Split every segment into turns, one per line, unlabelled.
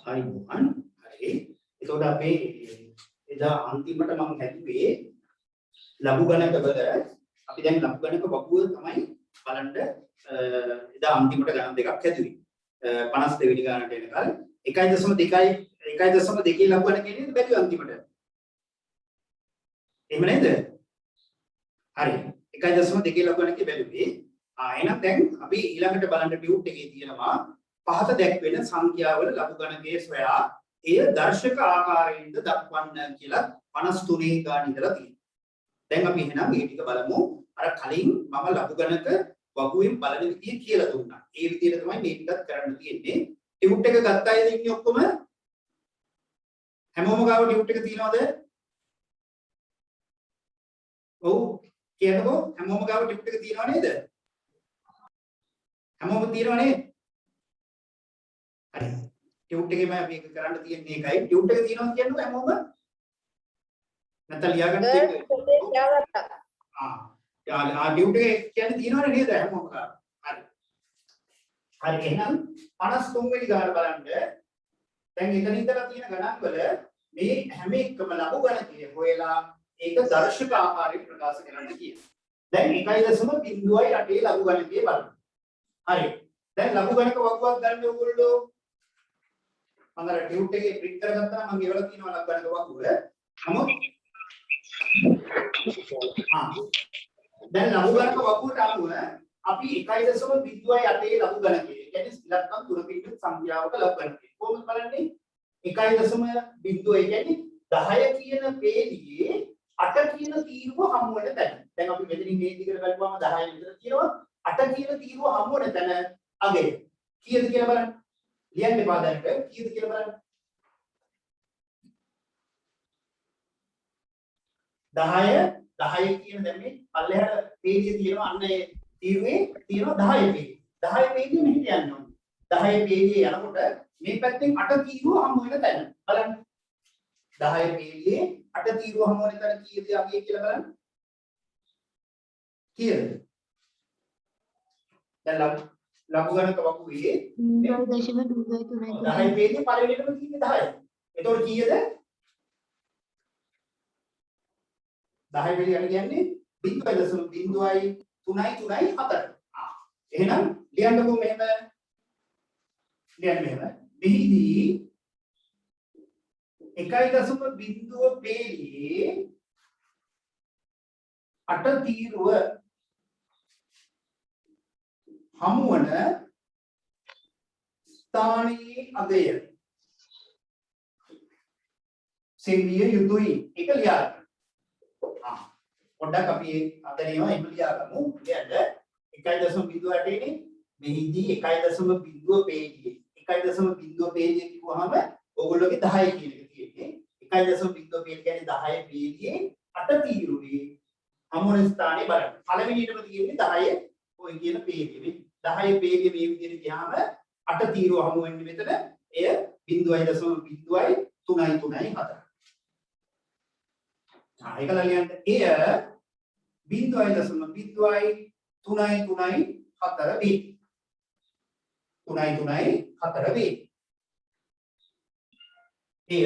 හරි මොහන් හරි එතකොට අපේ එදා අන්තිමට මම හැදුවේ ලඝු ගණක වල අපි දැන් ලඝු ගණක වගුව තමයි බලන්න එදා අන්තිමට ගණන් දෙකක් හැදුවේ 52 වෙනි ගණනට එනකල් 1.2යි 1.2 ලඝු ගණක එන්නේ බැලුවා අන්තිමට එහෙම නේද හරි 1.2 ලඝු ගණකේ බැලුවේ එහෙනම් දැන් අපි ඊළඟට බලන්න ටියුට් එකේ තියෙනවා පහත දැක්වෙන සංඛ්‍යාවල ලඝු ගණකයේ සොයා එය දර්ශක ආකාරයෙන්ද දක්වන්න කියලා 53 ගාන ඉඳලා තියෙනවා. දැන් අපි එහෙනම් මේ ටික බලමු. අර කලින් මම ලඝු ගණක වගුවෙන් බලන විදිය කියලා දුන්නා. ඒ විදිහට තමයි මේ ටිකත් කරන්න තියෙන්නේ. ටියුට් එක ගත්ත අයද ඉන්නේ ඔක්කොම? හැමෝම ගාව ටියුට් එක තියෙනවද? ඔව් කියනකෝ හැමෝම ගාව ටියුට් එක තියෙනව නේද? හැමෝම තියෙනව නේද? හරි. ටියුට් එකේම අපි එක කරන්න තියෙන්නේ ඒකයි. ටියුට් එක තියෙනවා කියන්නේ හැමෝම නැත්නම් ලියාගන්න තියෙන්නේ. ටියුට් එක කියන්නේ තියෙනවනේ නේද හැමෝම ගාව. හරි. හරි එහෙනම් 53 වෙනි ගාන බලන්න. දැන් එතන ඉඳලා තියෙන ගණන් වල මේ හැම එකම ලඝු ගණකයේ හොයලා ඒක දර්ශක ආකාරයෙන් ප්‍රකාශ කරන්න කියනවා. දැන් 1.08 ලඝු ගණකයේ බලන්න. හරි. දැන් ලඝු ගණක වගුවක් ගන්න ඕගොල්ලෝ මම අර ටියුට් එකේ ප්‍රින්ට් කරගත්තා නම් මම ඒවල තියෙනවා ලඝු ගණක වගුව. නමුත් දැන් ලඝු ගණක වගුවට අනුව අපි 1.08 ලඝු ගණකයේ කියන්නේ ඉලක්කම් තුනකින් සංඛ්‍යාවක ලඝු ගණකය. කොහොමද බලන්නේ? 1.0 කියන්නේ 10 කියන පේළියේ 8 කියන තීරුව හමු වෙන තැන. දැන් අපි මෙතනින් මේ දිගට බලපුවම 10 විතර තියෙනවා. 8 කියන තීරුව හමු වෙන තැන අගේ කීයද කියලා බලන්න. ලියන්න එපා දැනට කීයද කියලා බලන්න. 10 කියන දැන් මේ පල්ලෙහාට පේජිය තියෙනවා අන්න ඒ තීරුවේ තියෙනවා 10 පේජිය. 10 පේජිය මෙහෙට යන්න ඕනේ. 10 පේජිය යනකොට මේ පැත්තෙන් 8 තීරුව හමු වෙන තැන බලන්න. 10 පේජියේ 8 තීරුව හමු වෙන තැන කීයද අපි කියලා බලන්න. කීයද? දැන් ලඝු ගණක වගුවේ 0.223 10 පේජියේ පළවෙනිටම තියෙන්නේ 10. එතකොට කීයද? 10 පිළිගන්න කියන්නේ 0.0.334. එහෙනම් ලියන්නකෝ මෙහෙම. ලියන්න මෙහෙම. මෙහිදී 1.0 පේළියේ 8 තීරුව හමුවන ස්ථානීය අගය සෙවිය යුතුයි. ඒක ලියා ගන්න. පොඩ්ඩක් අපි අදනේවා එහෙම ලියා ගමු. ලියන්න 1.08 නේ මෙහිදී 1.0 පේජියේ 1.0 පේජිය කිව්වහම ඕගොල්ලෝගේ 10 කියන එක තියෙන්නේ 1.0 පේජිය කියන්නේ 10 පේජියේ 8 තීරුවේ හමුවන ස්ථානේ බලන්න. පළවෙනියටම තියෙන්නේ 10 ඔය කියන පේජියේ 10 පේජිය මේ විදිහට ගියාම 8 තීරුව හමු වෙන්නේ මෙතන එය 0.0.334. ඒකලා ලියන්න එය 0.0.334 වේ. 334 වේ. එය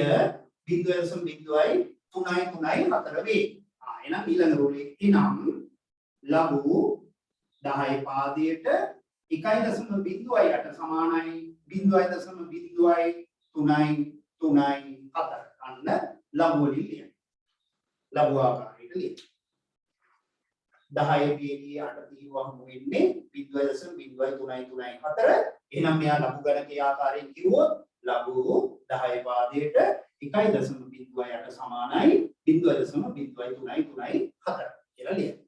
0.0.334 වේ. එහෙනම් ඊළඟ රෝලේ එනම් ලඝු 10 පාදයට 1.08 සමානයි 0.0.334 අන්න ලඝු වලින් ලියන්න. ලඝු ආකාරයට ලියන්න. 10 පේළියේ 8 තීරුව හමු වෙන්නේ 0.0.334. එහෙනම් මෙයා ලඝු ගණකයේ ආකාරයෙන් කිව්වොත් ලඝු 10 පාදයට 1.08 සමානයි 0.0.334 කියලා ලියන්න.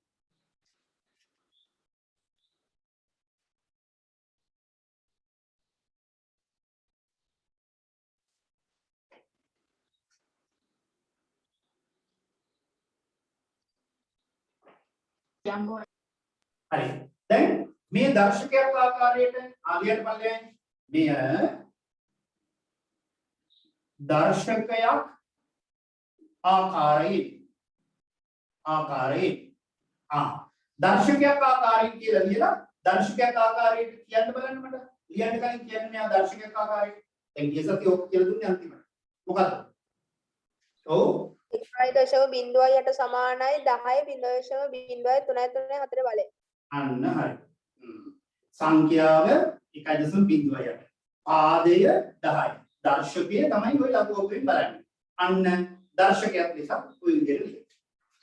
හරි. දැන් මේ දර්ශකයක් ආකාරයට ආලියට පල්ලෙයන් මෙය දර්ශකයක් ආකාරයෙන් දර්ශකයක් ආකාරයෙන් කියලා ලියලා දර්ශකයක් ආකාරයට කියන්න බලන්න මට ලියන්න කලින් කියන්නේ මෙයා දර්ශකයක් ආකාරයට දැන් ගිය සතිය ඔක් කියලා දුන්නේ අන්තිමට. මොකද්ද? ඔව්
1.08 සමානයි 10.03.4 බලය.
අන්න හරි. සංඛ්‍යාව 1.08. පාදය 10යි. දර්ශකය තමයි ඔය ලකුවෙන් බලන්නේ. අන්න දර්ශකයක් නිසා ඔය විදිහට ලියන්න.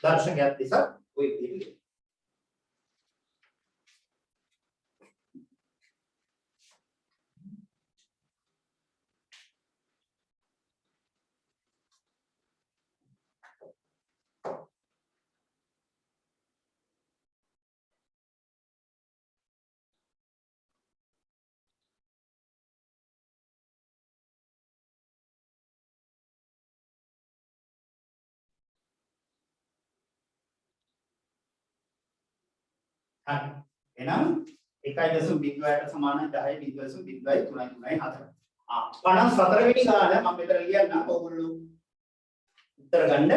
දර්ශකයක් නිසා ඔය විදිහට ලියන්න. හරි. එහෙනම් 1.08 සමාන 10.03.4. 54 වෙනි ගාන මම මෙතන ලියන්නම්. ඔයගොල්ලෝ උත්තර ගන්න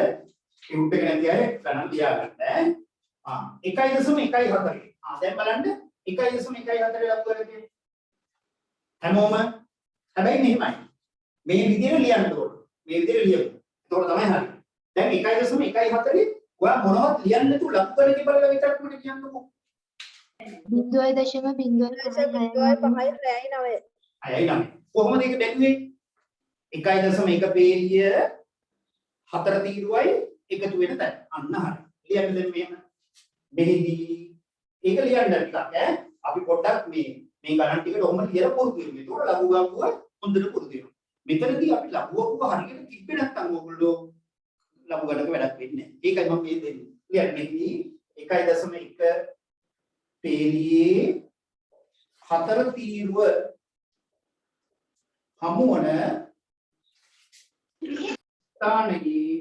ටියුට් එක නැති අය ගණන් ලියාගන්න. 1.14. දැන් බලන්න 1.14 ලකුවරදී හැමෝම හැබැයි මෙහෙමයි. මේ විදිහට ලියන්න ඕන. මේ විදිහට ලියමු. එතකොට තමයි හරි. දැන් 1.14 ඔයා මොනවද ලියන්නේ නැතුව ලකුවරදී බලලා විතරක් මට කියන්නකෝ.
0.05
කොහොමද ඒක බැලුවේ 1.1 පේලිය 4 තීරුවයි එකතු වෙන තැන අන්න හරි ලියන්න දැන් මෙහෙම මෙහිදී ඒක ලියන්න ටිකක් අපි පොඩ්ඩක් මේ ගණන් ටිකට ඔහොම ලියලා පුරුදු වෙමු. ඒක ලඝු ගාපුව හොඳට පුරුදු වෙනවා. මෙතනදී අපි ලඝු ගාපුව හරියට තිබ්බේ නැත්නම් ඔයගොල්ලෝ ලඝු ගණක වැඩක් වෙන්නේ නැහැ. ඒකයි මම මේ දෙන්නේ. ලියන්න මෙහිදී 1.1 පේලියේ 4 තීරුව හමුවන ස්ථානයේ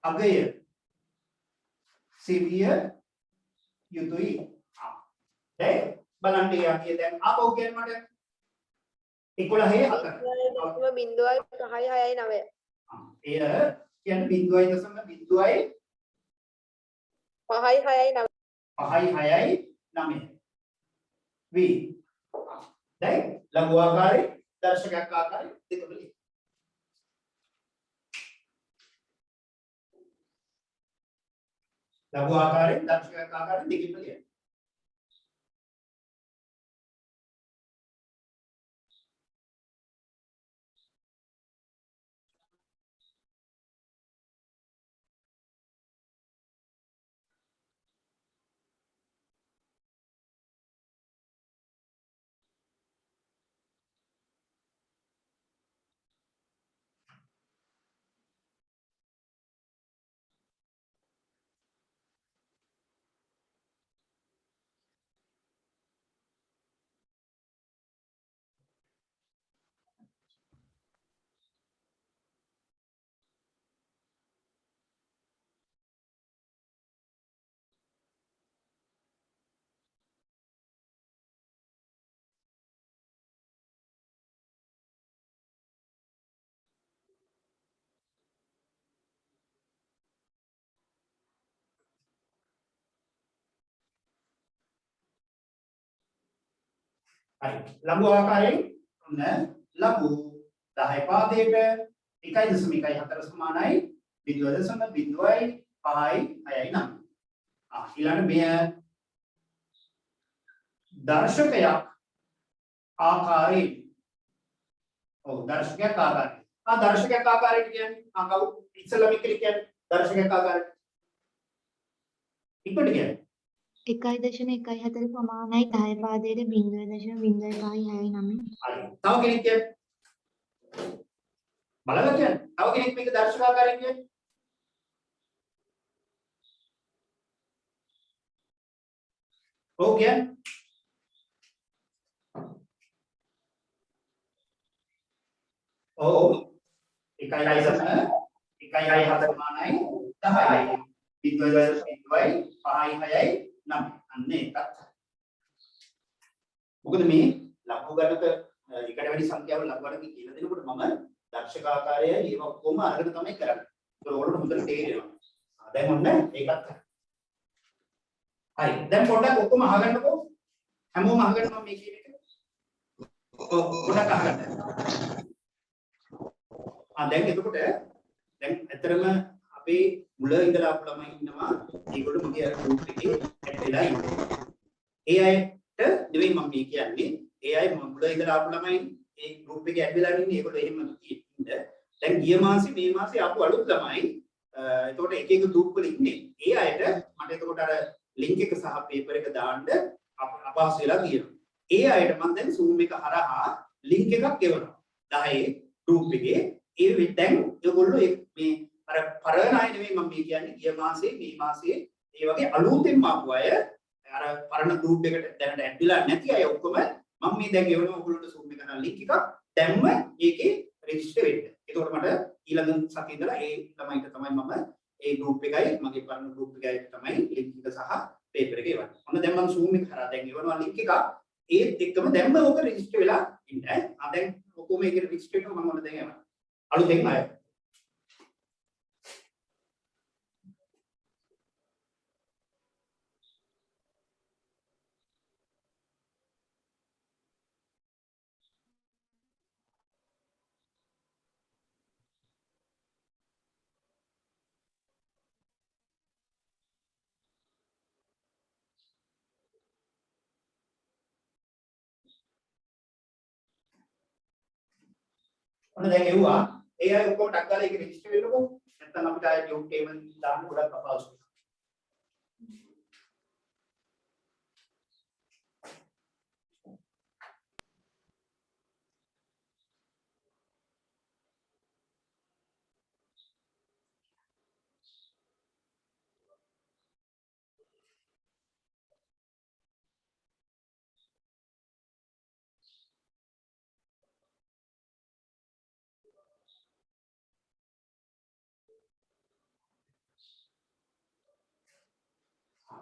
අගය සිවිය යුතුයි. දැන් බලන්න යන්නේ දැන් ආපහු කියන්න මට 11 4
0.569
එය කියන්නේ 0.0.569 वी දැන් ලඝු ආකාරයේ දර්ශකයක් ආකාරයේ දෙකම ලියන්න. ලඝු ආකාරයෙන් දර්ශකයක් ආකාරයෙන් දෙකම ලියන්න. හරි ලඝු ආකාරයෙන් ලඝු 10 පාදයට 1.14 සමානයි 0.05 6යි 9. ඊළඟ මෙය දර්ශකයක් ආකාරයෙන් දර්ශකයක් ආකාරයෙන් දර්ශකයක් ආකාරයට කියන්නේ කවුද ඉස්සෙල්ලාම කියන්නේ දර්ශකයක් ආකාරයට ඉක්මනට කියන්නේ
1.14 සමානයි 10 පාදයට 0.05 6යි 9.
හරි. තව කෙනෙක් කියන්නේ බලලා කියන්නේ. තව කෙනෙක් මේක දර්ශකාකාරයෙන් කියන්නේ. ඔව් කියන්නේ. ඔව් 1.4 සමානයි 10යි 0.05 6යි 9 අන්න ඒකත් මොකද මේ ලඝු ගණක එකට වැඩි සංඛ්‍යාවල ලඝු ගණක කියලා දෙනකොට මම දර්ශකාකාරය ඒව ඔක්කොම අරගෙන තමයි කරන්නේ. ඒක ඔයාලට හොඳට තේරෙනවා. දැන් ඔන්න ඒකත් හරි. දැන් පොඩ්ඩක් ඔක්කොම අහගන්නකෝ. හැමෝම අහගන්න මම මේ කියන එක. පොඩක් අහගන්න. දැන් එතකොට දැන් ඇතරම අපේ මුල ඉඳලා අපු ළමයි ඉන්නවා. ඒගොල්ලෝ මගේ ගෲප් එකේ ඇඩ් වෙලා ඉන්නවා. ඒ අයට නෙවෙයි මම මේ කියන්නේ. ඒ අය මුල ඉඳලා අපු ළමයි ඒ ගෲප් එකේ ඇඩ් වෙලා ඉන්නේ. ඒගොල්ලෝ එහෙම ඉන්න. දැන් ගිය මාසේ මේ මාසේ ආපු අලුත් ළමයි එතකොට එක එක ගෲප් වල ඉන්නේ. ඒ අයට මට එතකොට අර ලින්ක් එක සහ පේපර් එක දාන්න අපහසු වෙලා තියෙනවා. ඒ අයට මම දැන් Zoom එක හරහා ලින්ක් එකක් ගෙවනවා. 10 ගෲප් එකේ ඒ දැන් ඒගොල්ලෝ මේ අර පරණ අය නෙවෙයි මම මේ කියන්නේ ගිය මාසේ මේ මාසේ ඒ වගේ අලුතෙන් ආපු අය අර පරණ ගෲප් එකට දැනට ඇඩ් වෙලා නැති අය ඔක්කොම මම මේ දැන් ගෙවනවා ඔයගොල්ලන්ට Zoom එක කරන ලින්ක් එකක් දැම්ම ඒකේ රෙජිස්ටර් වෙන්න. ඒකෝට මට ඊළඟ සතියේ ඉඳලා ඒ ළමයිට තමයි මම ඒ ගෲප් එකයි මගේ පරණ ගෲප් එකයි තමයි ලින්ක් එක සහ පේපර් එක එවන්නේ. ඔන්න දැන් මම Zoom එක කරා දැන් එවනවා ලින්ක් එක. ඒත් එක්කම දැන්ම ඕක රෙජිස්ටර් වෙලා ඉන්න. දැන් ඔක්කොම ඒකට රෙජිස්ටර් කරනවා මම ඔන්න දැන් එවනවා. අලුතෙන් අය. ඔන්න දැන් එවුවා. ඒ අය ඔක්කොම ටක් ගාලා ඒක රෙජිස්ටර් වෙන්නකෝ. නැත්නම් අපිට ආයෙ ඩියුට් ටේබල් දාන්න ගොඩක් අපහසුයි.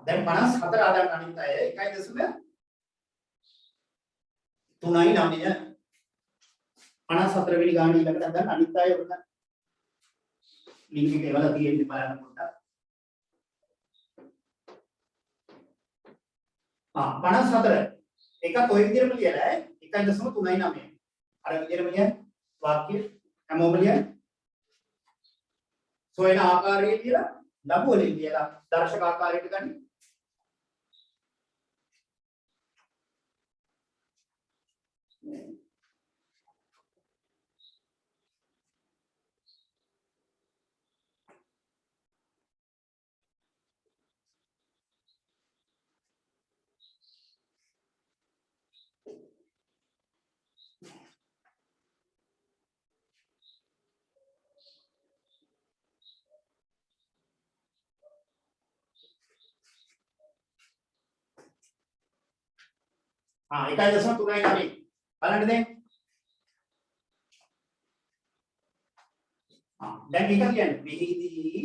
දැන් 54 ආදාන අනිත් අය 1.39 54 වෙනි ගාන ඊළඟට හදන්න අනිත් අය ඔන්න ලින්ක් එක එවලා තියෙන්නේ බලන්න පොඩ්ඩක්. 54 එකත් ඔය විදිහටම ලියලා 1.39 අර විදිහටම ලියන්න වාක්‍ය හැමෝම ලියන්න. සොයන ආකාරය කියලා ලඝු වලින් ලියලා දර්ශක ආකාරයට ගන්න. එකයි දශම 3යි 9 බලන්න දැන්. දැන් එක කියන්නේ මෙහිදී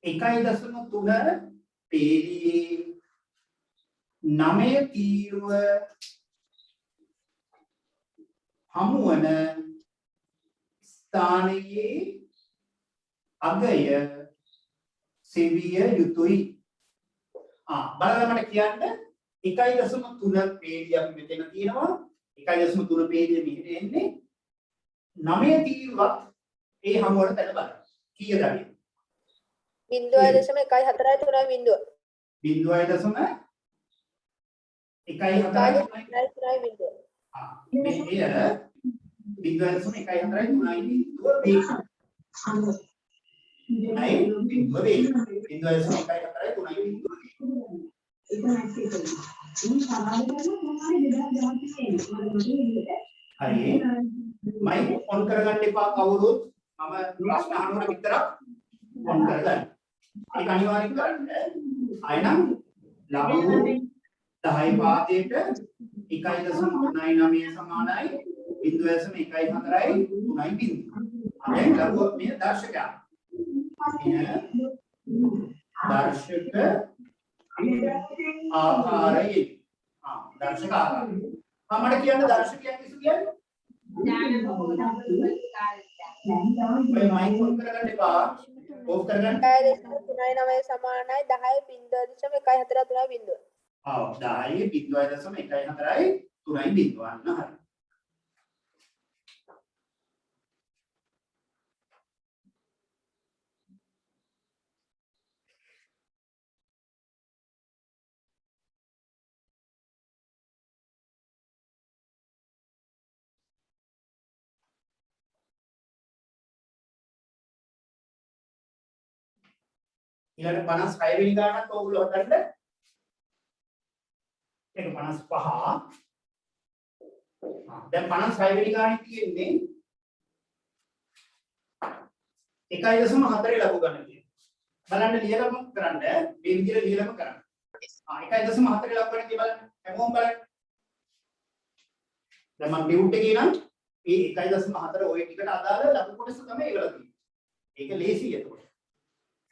1.3 පේළියේ 9 තීරුව හමුවන ස්ථානයේ අගය සෙවිය යුතුයි. බලන්න මට කියන්න 1.3 පේළිය අපි මෙතන තියෙනවා 1.3 පේළිය මෙහෙට එන්නේ 9 තීරුවක් ඒ හමුවන තැන බලන්න කීයද අපි
0.143
හරි මයික් ඔන් කරගන්න එපා කවුරුත් මම ප්‍රශ්න අහනකොට විතරක් ඔන් කරගන්න. ඒක අනිවාර්යෙන් කරන්න. අයනම් ලඝු 10 පාදයට 1.39 සමානයි 0.14 3.0. දැන් ලඝු මේ දර්ශකය. දර්ශක ආකාරයේ දර්ශක ආකාරය. මට කියන්න දර්ශකයන් කිසු කියන්නේ? ඔය මයික් ඔන් කරගන්න එපා. ඕෆ් කරගන්න.
1.39 සමානයි 10.143
10 0.143 3යි බිඳුව අන්න හරි. ඊළඟ 56 වෙනි ගානත් ඕගොල්ලෝ හදන්න. ඒක 55. දැන් 56 වෙනි ගානේ තියෙන්නේ 1.4 ලඝු ගණන තියෙනවා. බලන්න ලියලම කරන්න මේ විදිහට ලියලම කරන්න. 1.4 ලඝු ගණන කිය බලන්න. හැමෝම බලන්න. දැන් මම ඩියුට් එකේ නම් මේ 1.4 ඔය ටිකට අදාළ ලඝු කොටස තමයි ඒවල තියෙන්නේ. ඒක ලේසියි එතකොට.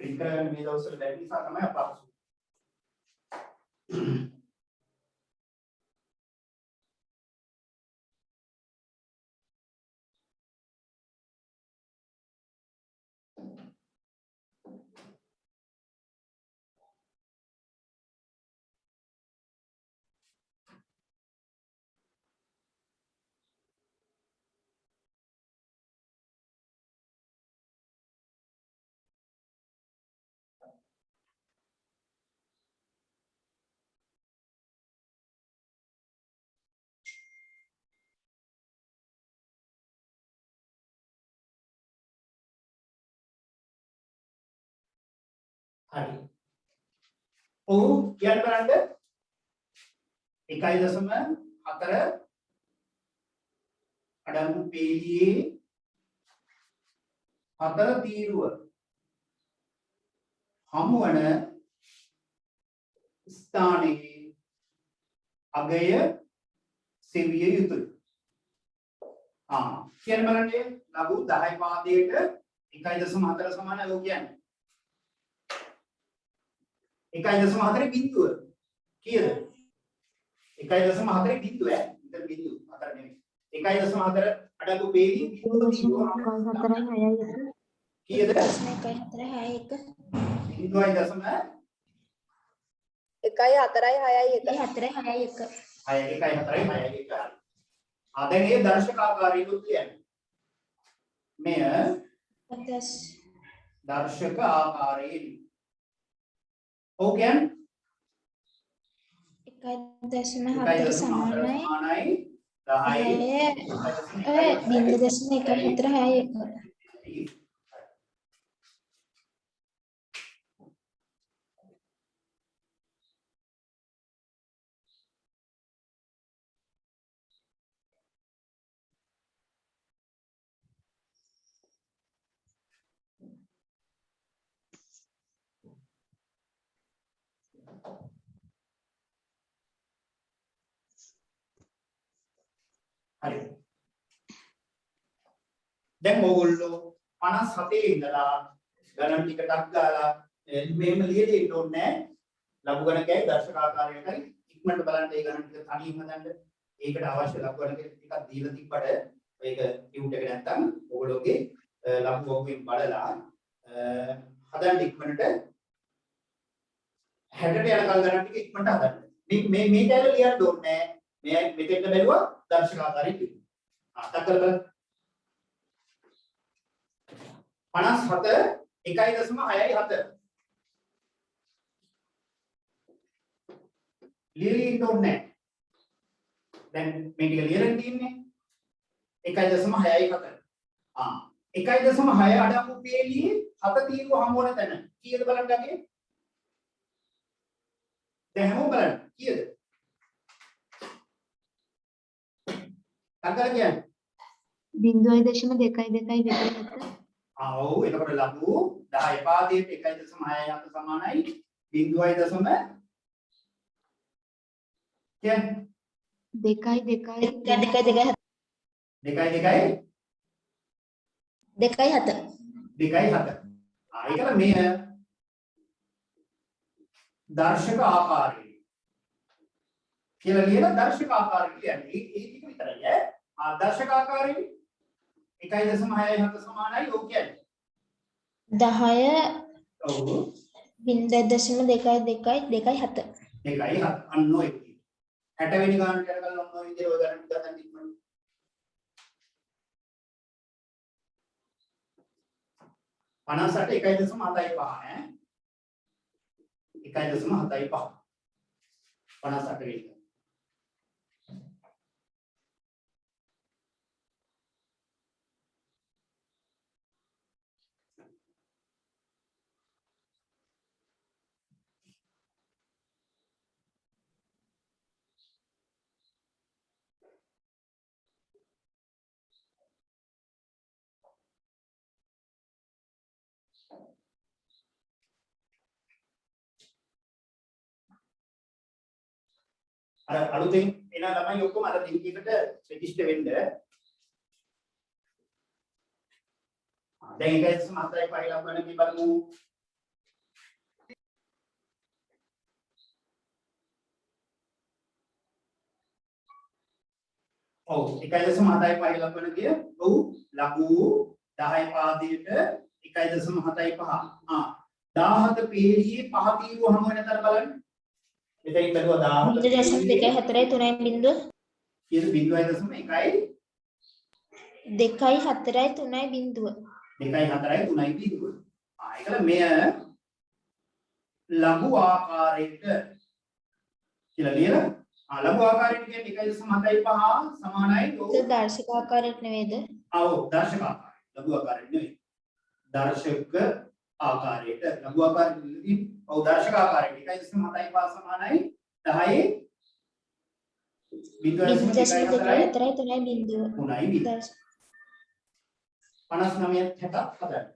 प्रिंट करने में दवसर बैटरी साथ हमें अपहासु හරි. ඔව් කියන්න බලන්න 1.4 අඩංගු පේළියේ 4 තීරුව හමුවන ස්ථානයේ අගය සෙවිය යුතුයි. කියන්න බලන්න ලඝු 10 පාදයට 1.4 සමානයි ඔය කියන්නේ 1.4 බිඳුව කීයද 1.4 බිඳුව ඉතින් බිඳුව 4 නෙමෙයි 1.4 අඩංගු පේළිය බිඳුව කීයද
1.461
බිඳුවයි දශම
1.461
1.461 දැන් මේ දර්ශකාකාරීව කියන්නේ මෙය දර්ශක ආකාරයෙන් ඔව් කියන්නේ
1.4 සමානයි 10
හරි. දැන් ඕගොල්ලෝ 57 ඉඳලා ගණන් ටික ටක් ගාලා මෙහෙම ලියලා ඉන්න ඕනේ නැහැ. ලඝු ගණකයි දර්ශකාකාරයටයි ඉක්මනට බලන්න ඒ ගණන් ටික තනියම හදන්න. ඒකට අවශ්‍ය ලඝු ගණක ටිකක් දීලා තිබ්බට ඒක ටියුට් එක නැත්තම් ඕගොල්ලෝගේ ලඝු වගුවෙන් බලලා හදන්න ඉක්මනට 60ට යන කල් ගණන් ටික ඉක්මනට හදන්න. මේ ටැල ලියන්න ඕනේ නැහැ. මේ මෙතෙන්ට බැලුවා දර්ශකාකාරී කිව්වා. අතකල බලන්න 57 1.67 ලියලින් ඕනේ. දැන් මේ ටික ලියලා තියෙන්නේ 1.67 1.6 අඩංගු පේළියේ 7 තීරුව හමු වන තැන කීයද බලන්න ගන්නේ? දැන් හැමෝම බලන්න කීයද? අකල කියන්නේ
0.222
ඔව් එතකොට ලඝු 10 පාදයට 1.67 සමානයි 0.2 කියන්නේ 2.7 ඒකල මේ දර්ශක ආකාරය කියලා ලියන දර්ශක ආකාරය කියන්නේ ඒ ටික විතරයි ඈ දර්ශක ආකාරය 1.67 සමානයි ඔව් කියන්නේ
10
ඔව්
0.222 2.7
2.7 අන්න ඔය 60 වෙනි ගානට යනකල් ඔන්න ඔය විදිහට ඔය ගණන් ටික ගන්න ඉක්මනට 58 1.75 ඈ 1.75 58 වෙනි අර අලුතෙන් එන ළමයි ඔක්කොම අර ලින්ක් එකට රෙජිස්ටර් වෙන්න. දැන් 1.75 ලබන මේ බලමු. ඔව් 1.75 ලබන කිය. ඔව් ලඝු 10 පාදයට 1.75. 17 පේළියේ පහ තීරුව හමු වෙන තර බලන්න. මෙතනින් බැලුවා 17
2.4 3 බිංදුව
කීයද 0.1
2.4 3 බිංදුව
2.4 3 බිංදුව. ඒකල මෙය ලඝු ආකාරයට කියලා ලියලා ලඝු ආකාරයට කියන්නේ 1.75 සමානයි
දර්ශක ආකාරයට නෙවෙයිද?
ඔව් දර්ශක ආකාරයට. ලඝු ආකාරයට නෙවෙයි. දර්ශක ආකාරයට ලඝු ආකාරයේදී ඔව් දර්ශක ආකාරයට 1.75 සමානයි 10
0.4 3 බිංදුව
59 60 හදන්න.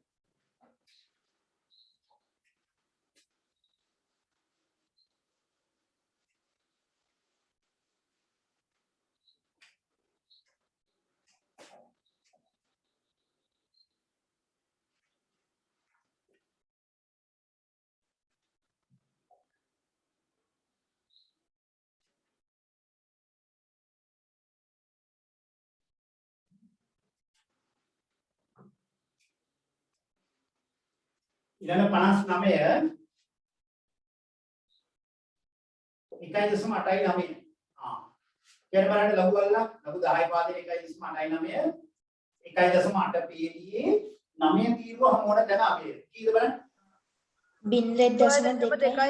ඊළඟ 59 1.89 කියන බලන්න ලඝු වල ලඝු 10 පාදයේ 1.89 1.8 පේළියේ 9 තීරුව හමුවන දැන අපේ කීයද බලන්න 0.275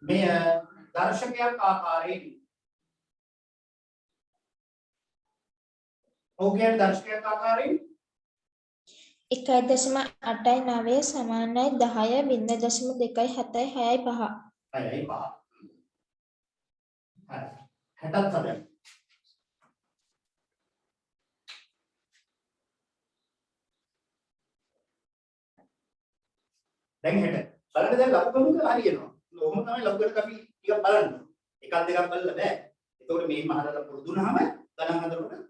මෙය දර්ශකයක් ආකාරයෙන් ඔව්ගේ දර්ශකයක් ආකාරයෙන්
1.89 සමානයි 10 0.276 6.5
හරි 60ත් හදන්න. දැන් 60 බලන්න දැන් ලඝු කමුක හරියනවා. ඔහොම තමයි ලඝු වලට අපි ටිකක් බලන්න. එකක් දෙකක් බලලා බෑ. ඒතකොට මේ මහරට පුරුදු වුණාම ගණන් හදනකොට හරි.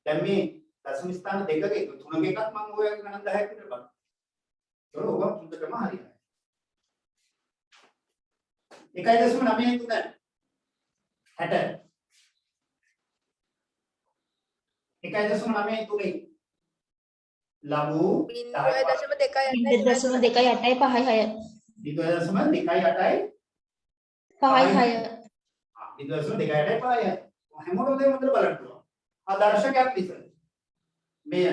දැන් මේ දශම ස්ථාන දෙකක එක තුනක එකක් මම ඔයගේ ගණන් 10ක් විතර බලන්න. ඒක ඔබ හොඳටම හරියනවා. 1.93 60 1.93 ලඝු
0.285 5.6
හැමෝටම දෙයක් හොඳට බලන්න පුළුවන්. ආදර්ශකයක් විතර. මෙය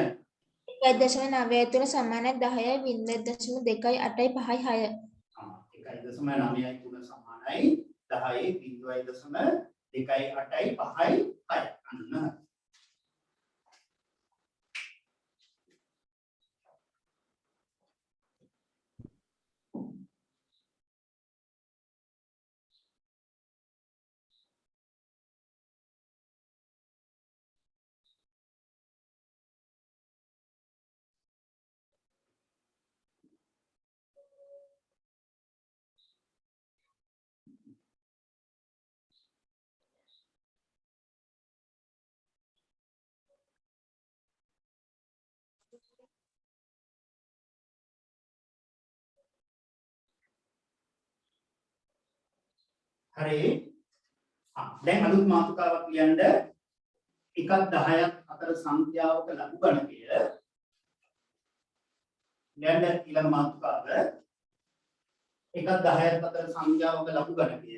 1.93 සමානයි 10 0.285 6.
1.93 සමානයි 10.285 6. අන්න. හරි. දැන් අලුත් මාතෘකාවක් ලියන්න 1ක් 10ක් අතර සංඛ්‍යාවක ලඝු ගණකය. ඊළඟ මාතෘකාව එකත් 10ත් අතර සංඛ්‍යාවක ලඝු ගණකය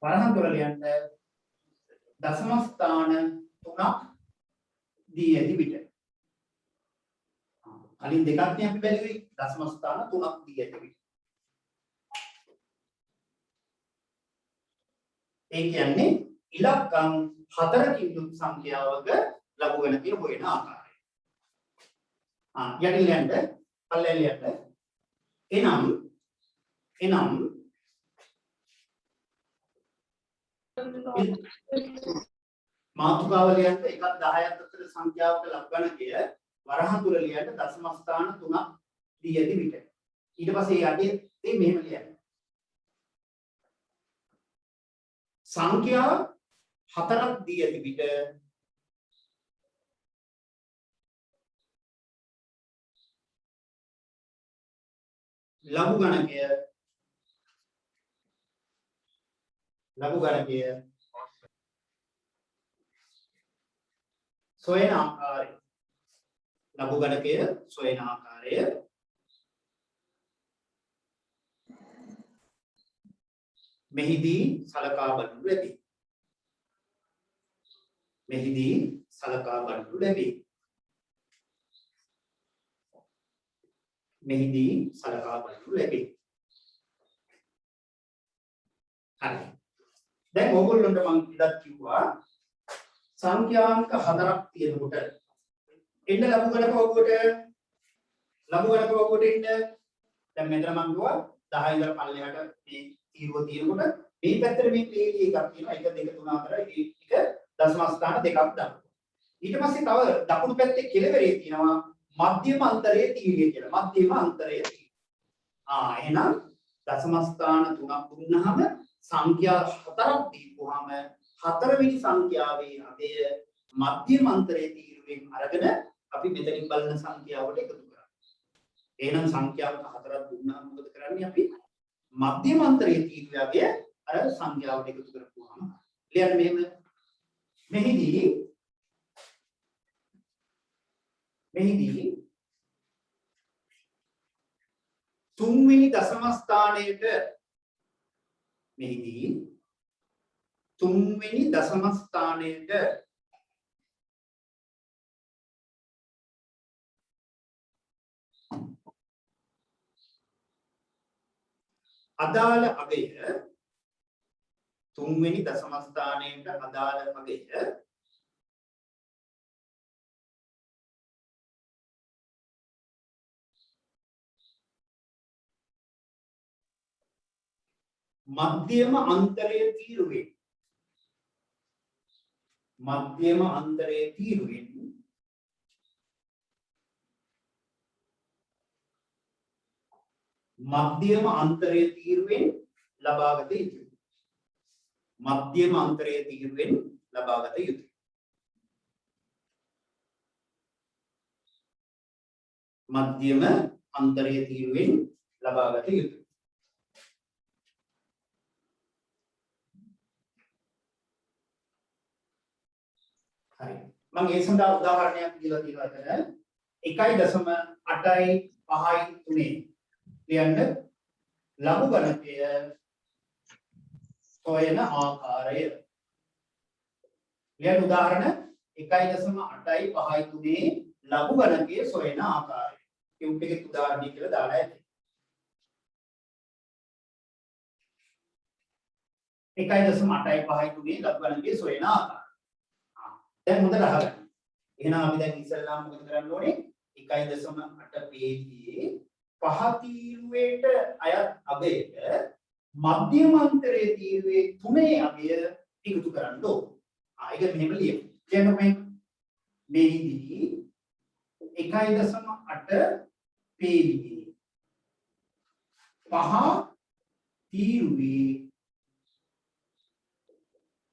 වරහන් තුල ලියන්න දශම ස්ථාන 3ක් දී ඇති විට කලින් දෙකක් නේ අපි බැලුවේ දශම ස්ථාන 3ක් දී ඇති විට ඒ කියන්නේ ඉලක්කම් 4කින් යුත් සංඛ්‍යාවක ලඝු ගණකය හොයන ආකාරය. යටින් ලියන්න පල්ලෙන් ලියන්න එනම් මාතෘකාව ලියන්න එකක් 10ක් අතර සංඛ්‍යාවක ලඝු ගණකය වරහන් තුල ලියන්න දශම ස්ථාන 3ක් දී ඇති විට ඊට පස්සේ යටි මෙහෙම ලියන්න සංඛ්‍යා 4ක් දී ඇති විට ලඝු ගණකය සොයන ආකාරය ලඝු ගණකය සොයන ආකාරය මෙහිදී සලකා බලනු ලැබේ. හරි. දැන් ඕගොල්ලන්ට මම ඉදත් කිව්වා සංඛ්‍යාංක 4ක් තියෙනකොට එන්න ලඝු ගණක ඔබට එන්න දැන් මෙතන මම කිව්වා 10 ඉඳලා පල්ලෙහාට මේ තීරුව තියෙනකොට මේ පැත්තට මේ ප්ලේටි එකක් තියෙනවා 1 2 3 4 ඒක දශම ස්ථාන දෙකක් දානවා ඊට පස්සේ තව දකුණු පැත්තේ කෙළවරේ තියෙනවා මධ්‍යම අන්තරයේ තීරිය කියලා එහෙනම් දශම ස්ථාන 3ක් දුන්නාම සංඛ්‍යා 4ක් දීපුවාම 4 වෙනි සංඛ්‍යාවේ අගය මධ්‍යම අන්තරයේ තීරුවෙන් අරගෙන අපි මෙතනින් බලන සංඛ්‍යාවට එකතු කරනවා එහෙනම් සංඛ්‍යාවක 4ක් දුන්නාම මොකද කරන්නේ අපි මධ්‍යම අන්තරයේ තීරුවගේ අර සංඛ්‍යාවට එකතු කරපුවාම ලියන්න මෙහිදී තුන්වෙනි දශම ස්ථානයේට අදාළ අගය තුන්වෙනි දශම ස්ථානයට අදාළ අගය මධ්‍යම අන්තරයේ තීරුවෙන් ලබාගත යුතුයි. හරි. මම ඒ සඳහා උදාහරණයක් දීලා තියෙනවා එතන 1.853 ලියන්න ලඝු ගණකය සොයන ආකාරය. ලියන්න උදාහරණ 1.853 ලඝු ගණකය සොයන ආකාරය. ටියුට් එකේ උදාහරණය කියලා දාලා ඇති. 1.853 ලඝු ගණකය සොයන ආකාරය. දැන් හොඳට අහගන්න. එහෙනම් අපි දැන් ඉස්සෙල්ලාම මොකද කරන්න ඕනේ? 1.8 පේජියේ පහ තීරුවේට අයත් අගයට මධ්‍යම අන්තරයේ තීරුවේ 3 අගය එකතු කරන්න ඕන. ඒක මෙහෙම ලියමු. කියන්න මෙහිදී 1.8 පේජියේ පහ තීරුවේ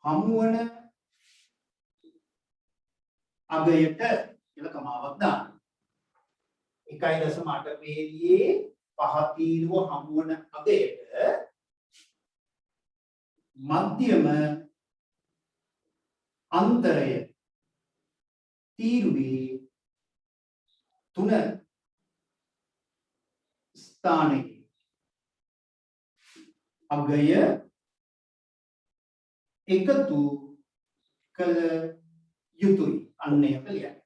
හමුවන අගයට කියලා කමාවක් දාන්න. 1.8 පේජියේ පහ තීරුව හමුවන අගයට මධ්‍යම අන්තරය තීරුවේ 3 ස්ථානයේ අගය එකතු කළ යුතුයි. අන්න ඒක ලියන්න.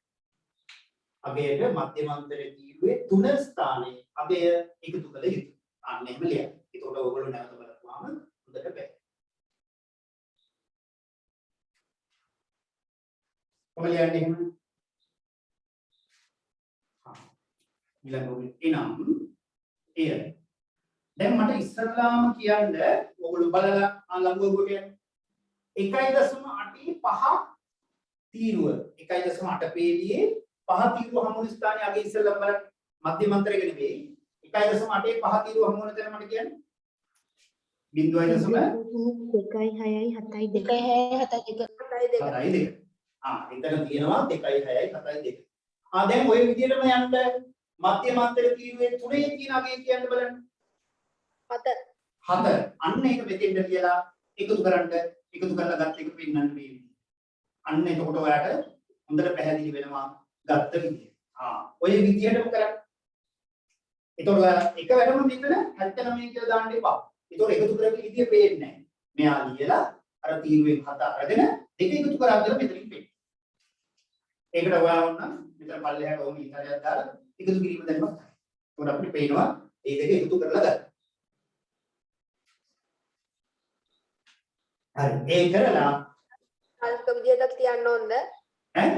අගයට මධ්‍යමාන්තරයේ තීරුවේ 3 ස්ථානයේ අගය එකතු කළ යුතුයි. අන්න එහෙම ලියන්න. ඒකට ඔයගොල්ලෝ නැවත බලපුවාම හොඳට බැහැ. කොහොමද යන්නේ එහෙම? ඊළඟට එනම් එය. දැන් මට ඉස්සරලාම කියන්න ඔයගොල්ලෝ බලලා ළඟුව කොට යන්න 1.85 තීරුව 1.8 පේලියේ 5 තීරුව හමුවන ස්ථානයේ අගේ ඉස්සරලා බලන්න මධ්‍යමාන්තරයක නෙවෙයි 1.8 5 තීරුව හමුවන තැන මට කියන්න 0.2 එතන තියෙනවා 2.6 7.2 දැන් ওই විදිහටම යන්න මධ්‍යමාන්තර තීරුවේ 3 තියෙන අගේ කියන්න බලන්න 7 අන්න ඒක මෙතෙන්ද කියලා එකතු කරන්න එකතු කරලා ගත්ත එක පෙන්නන්න මේ අන්න එතකොට ඔයාලට හොඳට පැහැදිලි වෙනවා ගත්ත විදිය. ඔය විදියටම කරන්න. එතකොට ඔයාලා එක වැඩම මෙතන 79 කියලා දාන්න එපා. එතකොට එකතු කරපු විදිය පේන්නේ නැහැ. මෙයා ලියලා අර තීරුවෙන් 7 අරගෙන දෙක එකතු කරා කියලා මෙතනින් පේනවා. ඒකට ඔයාලා වුණා මෙතන පල්ලෙහාට ඕම ඉතාලියක් දාලා එකතු කිරීම දැම්මත්. එතකොට අපිට පේනවා මේ දෙක එකතු කරලා ගන්න. හරි ඒ කරලා
දර්ශක විදියට තියන්න ඕනද?
ඈ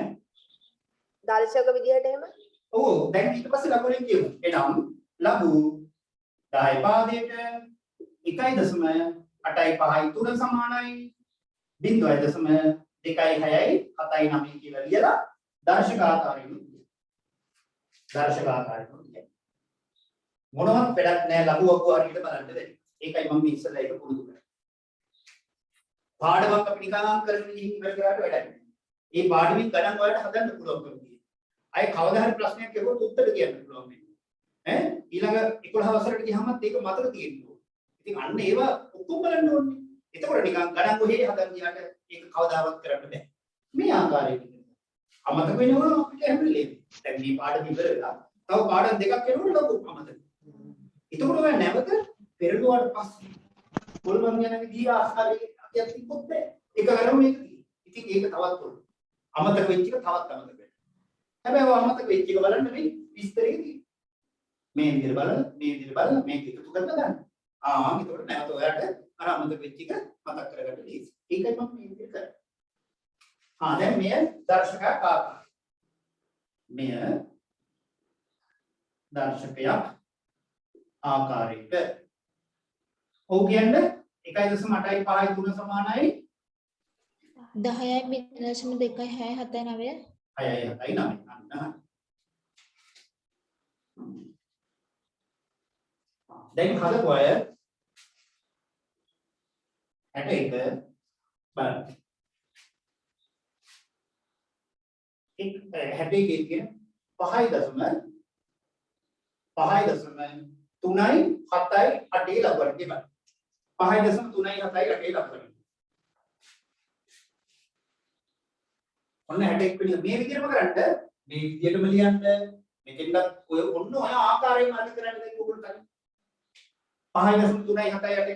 දර්ශක විදියට එහෙම?
ඔව් දැන් ඊට පස්සේ ලකුණෙන් කියමු. එනම් ලඝු 10 පාදයට 1.853 සමානයි 0.266 7.9 කියලා ලියලා දර්ශකාකාරයෙන් මොනවත් වැඩක් නැහැ ලඝු වගු හරියට බලන්න දෙන්න. ඒකයි මම ඉස්සෙල්ලා ඒක පුරුදු කරන්නේ. පාඩමක් අපි නිකන් කරගෙන ගිහින් ඉවර කරාට වැඩක් නැහැ. මේ පාඩමින් ගණන් වලට හදන්න පුළුවන් කරුණේ. අය කවදා හරි ප්‍රශ්නයක් අහුවොත් උත්තර කියන්න පුළුවන් වෙන්නේ. ඊළඟ 11 වසරට ගියාමත් ඒක මතක තියෙන්න ඕනේ. ඉතින් අන්න ඒවා ඔක්කොම බලන්න ඕනේ. එතකොට නිකන් ගණන් ඔහේ හදන්න ගියාට ඒක කවදාවත් කරන්න බෑ. මේ ආකාරයෙන් අමතක වෙනවා අපිට හැමලේ. දැන් මේ පාඩම ඉවරලා තව පාඩම් දෙකක් කරනකොට ලොකු අමතක. එතකොට ඔය නැවත පෙරළුවාට පස්සේ පොල්මන් යන විදිහ ආකාරයේ අපිට තිබ්බොත් බෑ. ඒක කරමු මේක. ඉතින් ඒක තවත් උඩ. අමතක වෙච්ච එක තවත් අමතක වෙනවා. හැබැයි ඔය අමතක වෙච්ච එක බලන්න මේ විස්තරයේදී. මේ විදිහට බලලා මේක එකතු කරලා ගන්න. එතකොට නැවත ඔයාලට අර අමතක වෙච්ච එක මතක් කරගන්න ලීසි. ඒකයි මම මේ විදිහට කරන්නේ. දැන් මෙය දර්ශකයක් ආකාරය. මෙය දර්ශකයක් ආකාරයක. ඔව් කියන්නේ 1.853 සමානයි
10යි 0.2යි 6යි 7යි 9යි
6යි 7යි 9යි. දැන් හදපු අය 61 බලන්න. 61 කියන්නේ 5.3යි 7යි 8යි ලබන්න තිබෙනවා. 5.3යි 7යි 8යි ලබන්න. ඔන්න 61 වෙනි මේ විදිහටම කරන්න මේ විදිහටම ලියන්න මෙතෙන්වත් ඔය ඔන්න ඔය ආකාරයෙන් අද කරන්න දැන් ඔයගොල්ලෝ කරන්නේ 5.3යි 7යි 8යි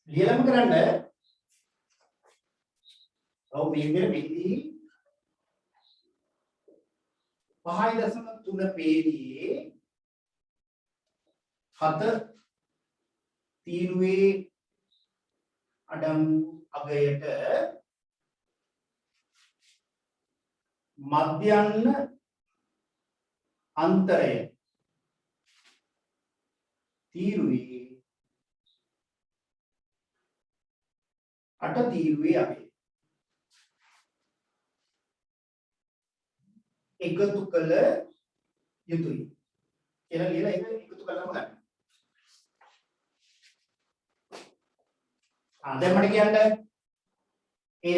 ලියලම කරන්න. ඔව් මේ විදිහට මෙහිදී 5.3 පේලියේ 7 තීරුවේ අඩංගු අගයට මධ්‍යන්න අන්තරය තීරුවේ 8 තීරුවේ අගය එකතු කළ යුතුයි කියලා ලියලා ඒක එකතු කරලාම ගන්න. දැන් මට කියන්න එය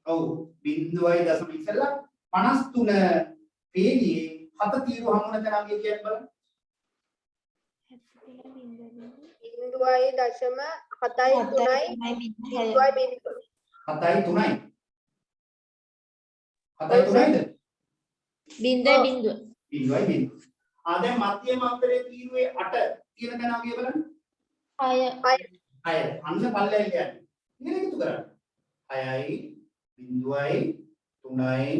ඔව් 0.0 ඉස්සෙල්ලා 53 පේලියේ 7 තීරු හමුන තරම් කියන්න බලන්න.
0.7
දැන් මධ්‍යම අන්තරයේ තීරුවේ 8 තියෙන තැන අගය බලන්න.
6
අන්න පල්ලෙන් කියන්නේ. ඉතින් එකතු කරන්න. 6යි 0යි 3යි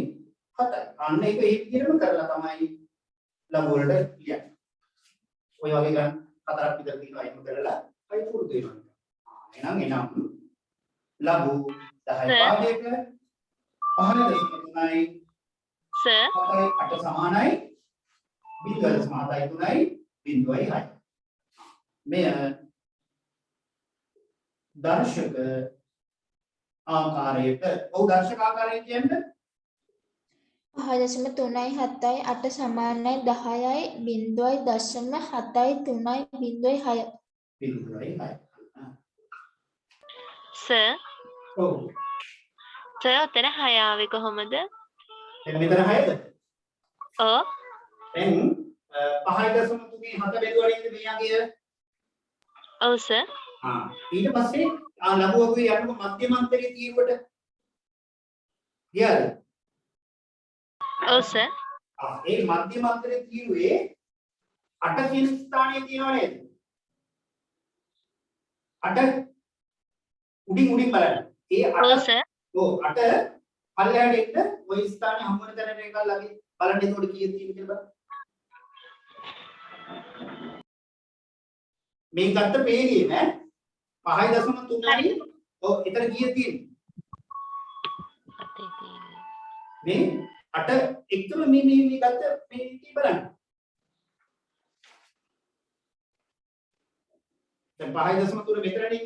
7යි. අන්න ඒක ඒ විදිහටම කරලා තමයි ලඝු වලට ලියන්නේ. ඔය වගේ ගන්න හතරක් විතර තියෙනවා අයින් කරලා අයි පුරුදු වෙනවා. එහෙනම් ලඝු 10 භාගයක 5.3යි
සර්
8 සමානයි 0.3යි 0.6. මෙය දර්ශක ආකාරයට දර්ශක ආකාරය කියන්නේ
5.3යි 7යි 8 සමානයි 10යි 0.7යි 3යි 0.6
0.6.
සර්
ඔව්
සර් උතන 6 ආවේ කොහොමද?
දැන් මෙතන 6ද?
ඔව්
දැන් 5.3 7 බෙදුවා නේද මෙයාගේ?
ඔව් සර්
ඊට පස්සේ ලඝුවකේ යටම මධ්‍යම අන්තරයේ තීරුවට ගියාද?
ඔව් සර්
ඒ මධ්‍යම අන්තරයේ තීරුවේ 8 කියන ස්ථානයේ තියෙනව නේද? 8 උඩින් බලන්න. ඒ 8
ඔව් සර්
8 පල්ලෙහාට එන්න ওই ස්ථානේ හම්බ වෙන තැනට එක ළඟ බලන්න එතකොට කීයක් තියෙනවද කියලා බලන්න. මේ ගත්ත පේලියේ නෑ 5.3යි එතන කීයක් තියෙනවද? මේ 8 එකම මේ ගත්ත මේ කී බලන්න. දැන් 5.3 මෙතනනේ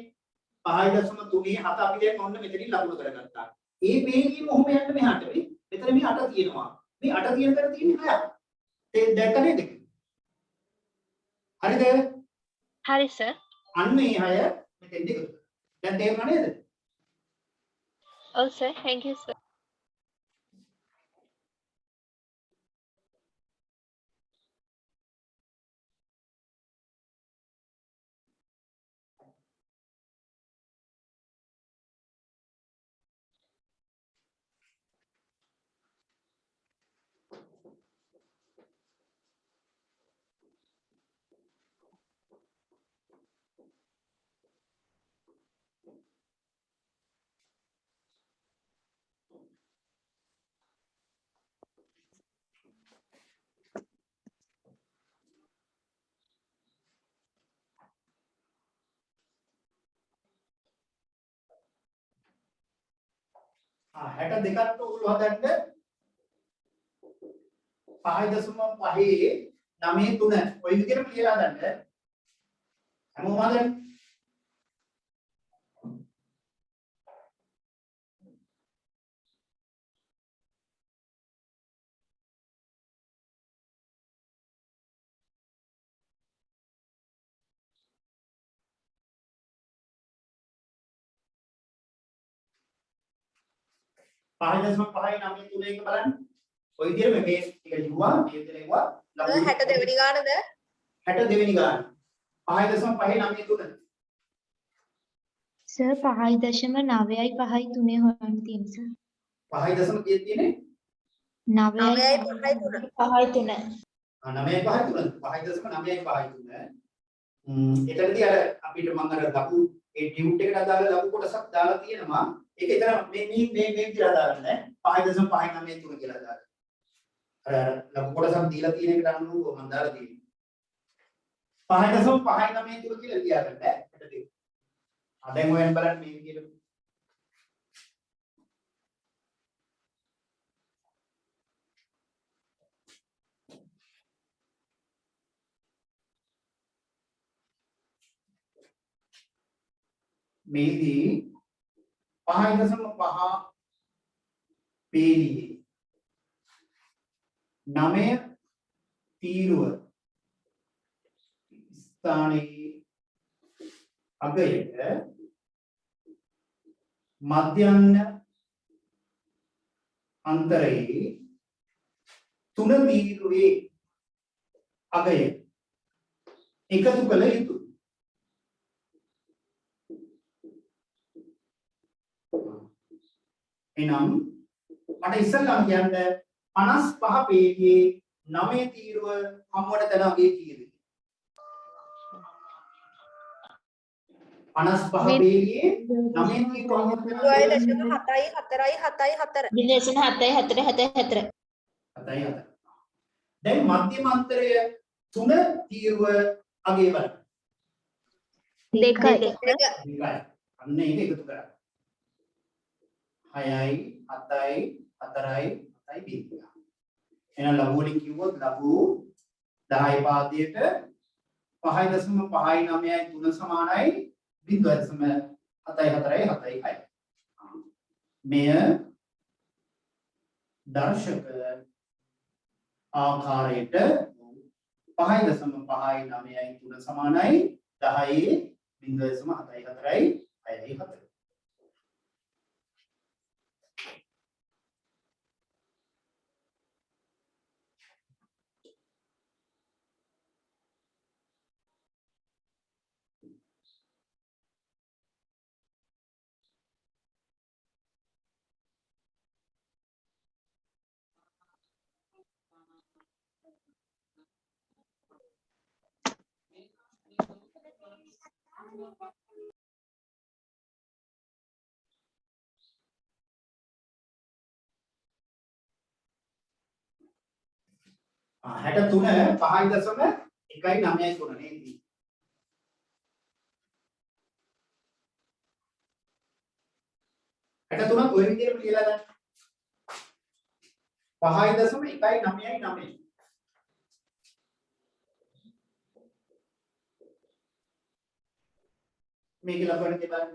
5.3 7 අපි දැන් ඔන්න මෙතනින් ලකුණු කරගත්තා. ඒ පේලියම ඔහොම යන්න මෙහාට මේ මෙතන මේ 8 තියෙනවා. මේ 8 තියෙන තැන තියෙන්නේ 6ක්. ඒ දැක්ක නේද? හරිද?
හරි සර්
අන්න මේ 6 මෙතෙන් දෙක. දැන් තේරුණා නේද?
ඔව් සර් thank you sir
ආ 62ට උළු හදන්න 5.5 9.3 ඔය විදිහටම ලියලා හදන්න. හැමෝම හදන්න. පහයි 9 3 එක බලන්න. ඔය විදිහට මේ ටික ලිව්වා මේ විදිහට ලිව්වා
62 වෙනි ගානද?
62 වෙනි ගාන. 5.5 9 3
සර් 5.9යි 5යි 3 හොයන්න තියෙන සර්
5 කීයක් තියෙන්නේ?
9යි
5යි 3.
5යි 3
9යි 5යි 3 5.9යි 5යි 3 එතනදී අර අපිට මම අර ලඝු ඒ ටියුට් එකට අදාළ ලඝු කොටසක් දාලා තියෙනවා. ඒක එතන මේ විදිහට දාලා නැහැ. 5.593 කියලා දාලා. ලඝු කොටසක් දීලා තියෙන එකට අනුව මම දාලා තියෙන්නේ 5.59 තුල කියලා ලියා ගන්න ඈ 62 දැන් ඔයන් බලන්න මේ විදිහට මේදී 5.5 පේලියේ 9 තීරුව ස්ථානයේ අගයට මධ්‍යන්න අන්තරයේ 3 තීරුවේ අගය එකතු කළ යුතුය. එනම් මට ඉස්සෙල්ලාම කියන්න 55 පේජයේ 9 තීරුව හම්බවන තැන අගේ කීයද? 55 පේජයේ 9 තීරුව හම්බවන තැන
0.774
7.4 දැන් මධ්‍යම අන්තරය 3 තීරුව අගේ බලන්න.
2යි.
අන්න ඒක එකතු කරා. 6යි 7යි 4යි 7යි බිඳුව. එහෙනම් ලඝු වලින් කිව්වොත් ලඝු 10 පාදයට 5.59යි 3 සමානයි 0.74යි 7යි 6යි. මෙය දර්ශක ආකාරයට 5.59යි 3 සමානයි 10යි 0.74යි 6යි 7යි. हाँ 63 5.193 නේද? 63 ඔය විදිහටම ලියලා ගන්න. 5.199 මේක ලබන්න දෙන්න.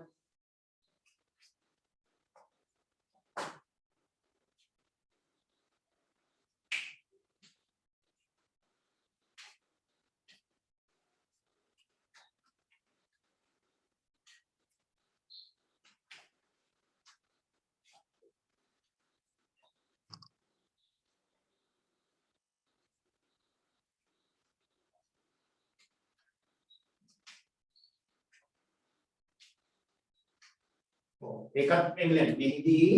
ඒකත් එංගලන්ත මෙහිදී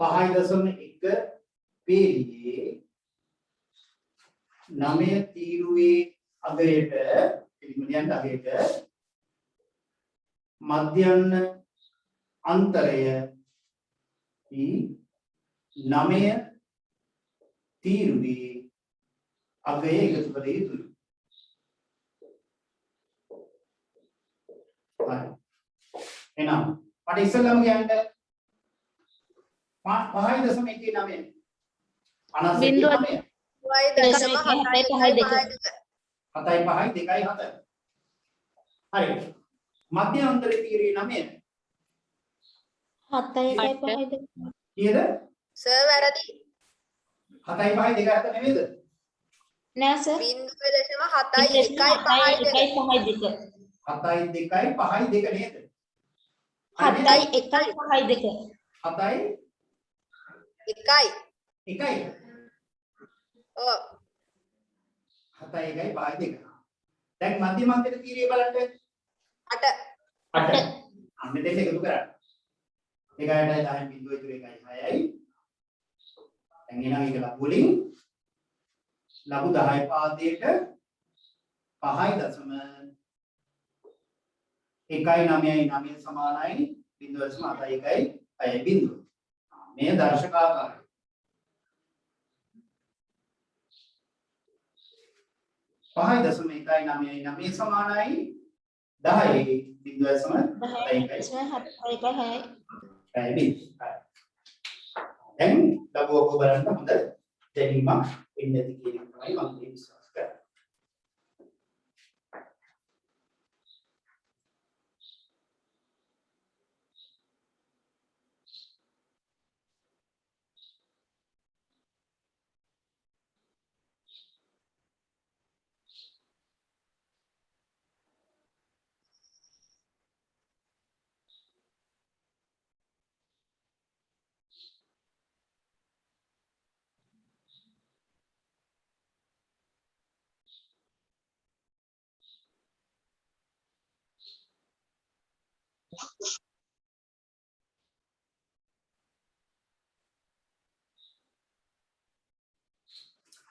5.1 පේලියේ 9 තීරුවේ අගයට පිළිමලියන් අගයට මධ්‍යන්න අන්තරය 9 තීරුවේ අගය එකතු කළ යුතුයි. එහෙනම් මට ඉස්සෙල්ලාම කියන්න 5.19 හරි මධ්‍ය අන්තර තීරේ 9 කීයද?
සර් වැරදි.
7.5 නෙමෙයිද?
නෑ සර්.
0.7 1.5
7යි 2යි 5යි 2 නේද?
7යි 1යි 5යි 2.
7යි
1යි.
1යි.
ඔව්.
7යි 1යි 5යි 2. දැන් මධ්‍යම අන්තර තීරය බලන්න.
8.
8. අන්න දෙක එකතු කරා. 1යි 10යි බිඳුව ඉතුරු 1යි 6යි. දැන් එනවා ඒක ලඝු වලින් ලඝු 10 පාදයට 5.199 සමානයි 0.71යි 6යි බිඳුව. මේ දර්ශකාකාරය. පහයි දශම 1.99 සමානයි 10.1. දැන් ලඝුවක බලන්න හොඳ දැනීමක් එන්නේ නැති කියන එක තමයි මම විශ්වාස කරන්නේ.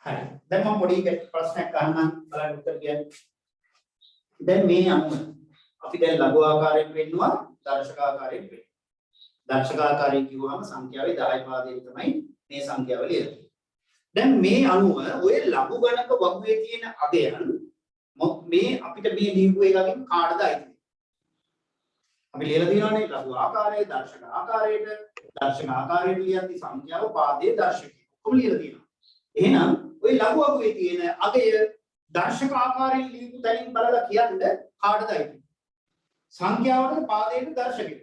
හරි. දැන් මම පොඩි ප්‍රශ්නයක් අහන්නම් බලන්න උත්තර කියන්න. දැන් මේ අනුව අපි දැන් ලඝු ආකාරයෙන් වෙන්නවා දර්ශක ආකාරයෙන් වෙන්නවා. දර්ශක ආකාරයෙන් කිව්වම සංඛ්‍යාවේ 10 පාදයෙන් තමයි මේ සංඛ්‍යාව ලියලා තියෙන්නේ. දැන් මේ අනුව ඔය ලඝු ගණක වගුවේ තියෙන අගයන් මේ අපිට මේ ලියපු එකකින් කාටද අයිති? අපි ලියලා තියෙනවානේ ලඝු ආකාරයේ දර්ශක ආකාරයට ලියද්දි සංඛ්‍යාව පාදයේ දර්ශකය. කොහොම ලියලා තියෙනවා. එහෙනම් ඔය ලඝු වගුවේ තියෙන අගය දර්ශක ආකාරයෙන් ලියපු තැනින් බලලා කියන්න කාටද අයිති? සංඛ්‍යාවට පාදයට දර්ශකයට.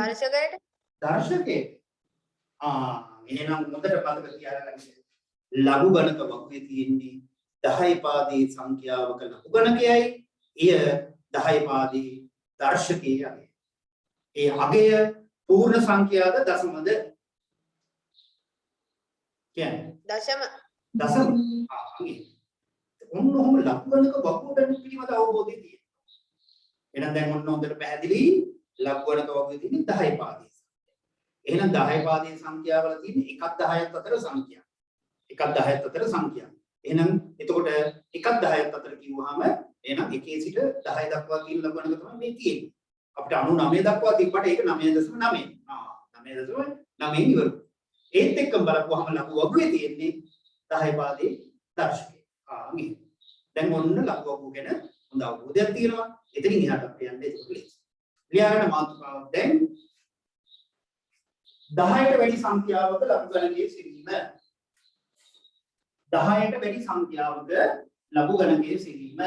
දර්ශකයට.
දර්ශකයට. එහෙනම් හොඳට මතක තියාගන්න. ලඝු ගණක වගුවේ තියෙන්නේ 10 පාදයේ සංඛ්‍යාවක ලඝු ගණකයයි. එය 10 පාදයේ දර්ශකයේ අගය. ඒ අගය පූර්ණ සංඛ්‍යාවද දශමද? කියන්නේ
දශම.
දශම. ඔන්නෝම ලඝු ගණක වගුවට පිළිබඳ අවබෝධය තියෙනවා. එහෙනම් දැන් ඔන්න හොඳට පැහැදිලි ලඝු ගණක වගුවේ තියෙන්නේ 10 පාදයේ. එහෙනම් 10 පාදයේ සංඛ්‍යාවල තියෙන්නේ 1ක් 10ක් අතර සංඛ්‍යා. 1ක් 10ක් අතර සංඛ්‍යා. එහෙනම් එතකොට 1ක් 10ක් අතර කිව්වහම එහෙනම් 1 සිට 10 දක්වා තියෙන ලඝු ගණක තමයි මේ තියෙන්නේ. අපිට 99 දක්වා තිබ්බට ඒක 9.9. 9.9 ඉවර. ඒත් එක්කම බලපුවහම ලඝු වගුවේ තියෙන්නේ 10 පාදයේ දර්ශකය. දැන් ඔන්න ලඝු වගුව ගැන හොඳ අවබෝධයක් තියෙනවා. එතනින් එහාට අපි යන්නේ ඒක ලේසි. ලියාගන්න මාතෘකාව දැන් 10ට වැඩි සංඛ්‍යාවක ලඝු ගණකයේ සිටීම. 10ට වැඩි සංඛ්‍යාවක ලඝු ගණකයේ සිටීම.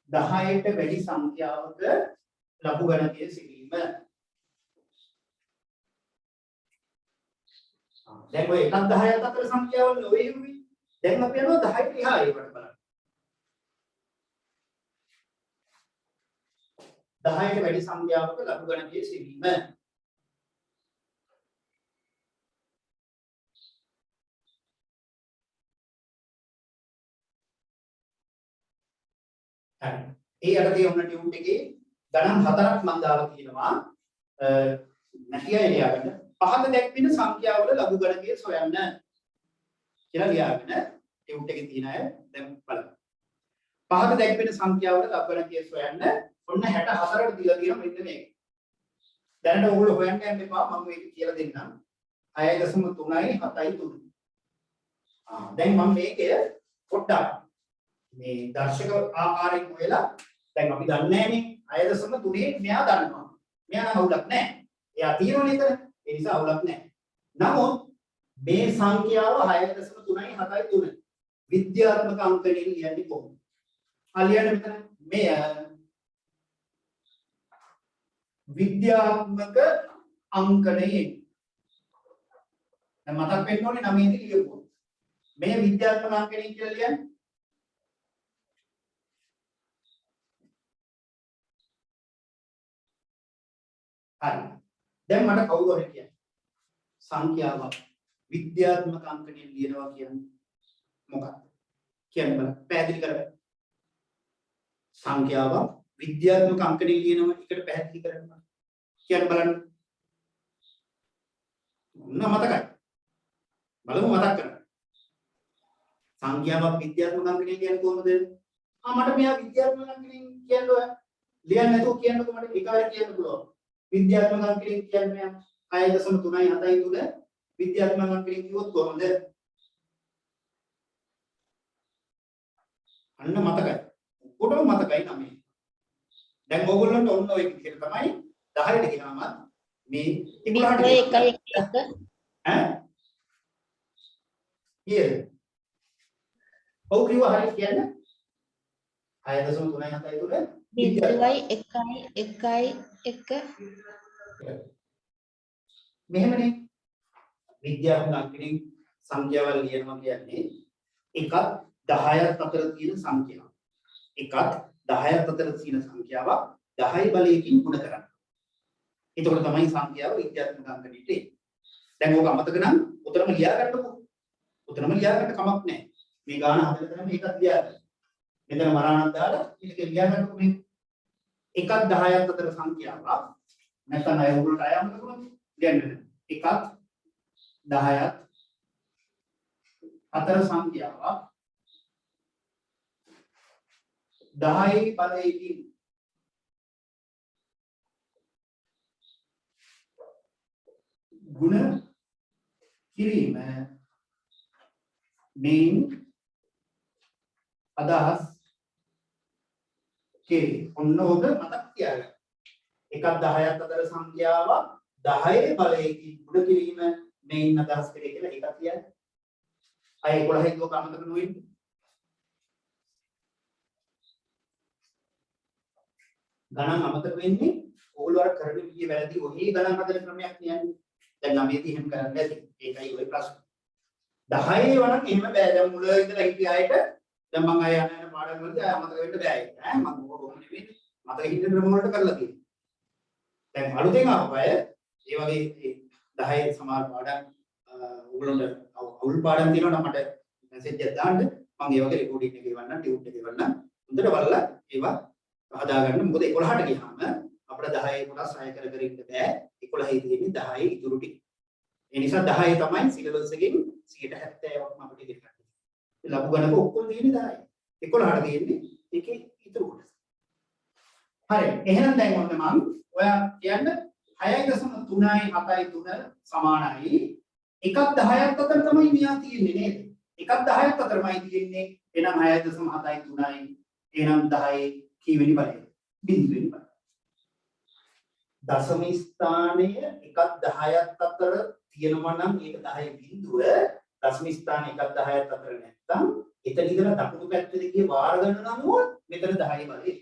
දහයට වැඩි සංඛ්‍යාවක ලඝු ගණකයේ සිටීම. දැන් ඔය 1ක් 10ක් අතර සංඛ්‍යාවල් ඔය ඉන්නේ. දැන් අපි යනවා 10ට එහා ඒවට බලන්න. 10ට වැඩි සංඛ්‍යාවක ලඝු ගණකයේ සිටීම. හරි. ඒ යටතේ ඔන්න ටියුට් එකේ ගණන් 4ක් මම දාලා තියෙනවා. නැති අය ලියාගන්න. පහත දැක්වෙන සංඛ්‍යාවල ලඝු ගණකය සොයන්න කියලා ලියාගෙන ටියුට් එකේ තියෙන අය දැන් බලන්න. පහත දැක්වෙන සංඛ්‍යාවල ලඝු ගණකය සොයන්න ඔන්න 64ට දීලා තියෙනවා මෙන්න මේක. දැනට ඕගොල්ලෝ හොයන්න යන්න එපා මම මේක කියලා දෙන්නම්. 6.3යි 7යි 3. දැන් මම මේකේ පොඩ්ඩක් මේ දර්ශක ආකාරයෙන් හොයලා දැන් අපි දන්නේ නැහනේ 6.3 මෙයා දන්නවා. මෙයා නම් අවුලක් නැහැ. එයා තියෙනවනේ එතන. ඒ නිසා අවුලක් නැහැ. නමුත් මේ සංඛ්‍යාව 6.3යි 7යි 3. විද්‍යාත්මක අංකණයෙන් ලියන්නේ කොහොමද? ලියන්න මෙතන මෙය විද්‍යාත්මක අංකණයෙන්. දැන් මතක් වෙන්න ඕනේ 9 දී ලියපුවා. මේ විද්‍යාත්මක අංකණයෙන් කියලා ලියන්නේ හරි. දැන් මට කවුරු හරි කියන්නේ සංඛ්‍යාවක් විද්‍යාත්මක අංකණයෙන් ලියනවා කියන්නේ මොකක්ද? කියන්න බලන්න. පැහැදිලි කරගන්න. සංඛ්‍යාවක් විද්‍යාත්මක අංකණයෙන් ලියනවා එකට පැහැදිලි කරන්න. කියන්න බලන්න. මොන මතකයි? බලමු මතක් කරගන්න. සංඛ්‍යාවක් විද්‍යාත්මක අංකණය කියන්නේ කොහොමද? මට මෙයා විද්‍යාත්මක අංකණය කියන්න ඕන. ලියන්න නැතුව කියන්නකො මට එකවර කියන්න පුළුවන්. විද්‍යාත්මක අංකණය කියන්නේ 6.373 විද්‍යාත්මක අංකණය කිව්වොත් කොහොමද? අන්න මතකයි. ඔක්කොටම මතකයි තමයි. දැන් ඕගොල්ලන්ට ඔන්න ඔය විදිහට තමයි 10ට ගියාම මේ 11ට ඈ ඊයේ ඔව් කිව්වා හරියට කියන්න 6.373 මෙහෙමනේ විද්‍යාත්මක අංකණය සංඛ්‍යාවල් ලියනවා කියන්නේ එකක් 10ක් අතර තියෙන සංඛ්‍යාවක්. එකක් 10ක් අතර තියෙන සංඛ්‍යාවක් 10 බලයකින් ගුණ කරන්න. එතකොට තමයි සංඛ්‍යාව විද්‍යාත්මක අංකණයට එන්නේ. දැන් ඕක අමතක නම් උතරම ලියා ගන්නකො. උතරම ලියා ගන්න කමක් නැහැ. මේ ගාන හදලා තමයි එකක් ලියා ගන්න. මෙතන මරාණක් දාලා මේක ලියා ගන්නකො මේ එකක් 10ක් අතර සංඛ්‍යාවක්. නැත්නම් අය උගලට අය අමතක කරොත් ලියන්න. එකක් 10ක් අතර සංඛ්‍යාවක් 10 බලයකින් ගුණ කිරීම මේන් අදහස් කෙරේ. ඔන්න ඔබ මතක් තියාගන්න. එකක් 10ක් අතර සංඛ්‍යාවක් 10 බලයකින් ගුණ කිරීම මේන් අදහස් කෙරේ කියලා එකක් කියන්නේ. අය 11 ක් අමතක නොවෙන්නේ. ගණන් අමතක වෙන්නේ ඕගොල්ලෝ අර කරන විදිය වැරදි ඔහි ගණන් හදන ක්‍රමයක් කියන්නේ. දැන් 9 දී එහෙම කරන්නේ නැති. ඒකයි ඔය ප්‍රශ්න. 10 වණක් එහෙම බෑ. දැන් මුල ඉඳලා හිටිය අයට දැන් මම අය යන පාඩම් වලදී අය අමතක වෙන්න බෑ ඒක. ඈ මම කොහොම නෙවෙයි. මතක හිටින ක්‍රම වලට කරලා තියෙන්නේ. දැන් අලුතෙන් ආපු අය ඒ වගේ 10 සමාන පාඩම් ඕගොල්ලන්ට අවුල් පාඩම් තියෙනවා නම් මට මැසේජ් එකක් දාන්න. මම ඒ වගේ රෙකෝඩින් එක ගෙවන්නම්, ටියුට් එක ගෙවන්නම්. හොඳට බලලා ඒවා හදාගන්න. මොකද 11ට ගියාම අපිට 10 කොටස් 6 කර කර ඉන්න බෑ. 11 තියෙන්නේ 10 ඉතුරු ටික. ඒ නිසා 10 තමයි සිලබස් එකෙන් 70%ක්ම අපිට ඉගෙන ගන්න. ඒ ලඝු ගණක ඔක්කොම තියෙන්නේ 10. 11ට තියෙන්නේ ඒකේ ඉතුරු කොටස. හරි. එහෙනම් දැන් ඔන්න මම ඔයා කියන්න 6.3යි 7යි 3 සමානයි. එකක් 10ක් අතර තමයි මෙයා තියෙන්නේ නේද? එකක් 10ක් අතරමයි තියෙන්නේ. එහෙනම් 6.7යි 3යි. එහෙනම් 10 කීවෙනි බලය? බිඳුවෙනි බලය. දශම ස්ථානය එකක් 10ක් අතර තියෙනවා නම් ඒක 10 බිඳුව. දශම ස්ථාන එකක් 10ක් අතර නැත්නම් එතන ඉඳලා දකුණු පැත්තට ගිය වාර ගණන නමුව මෙතන 10 බලය.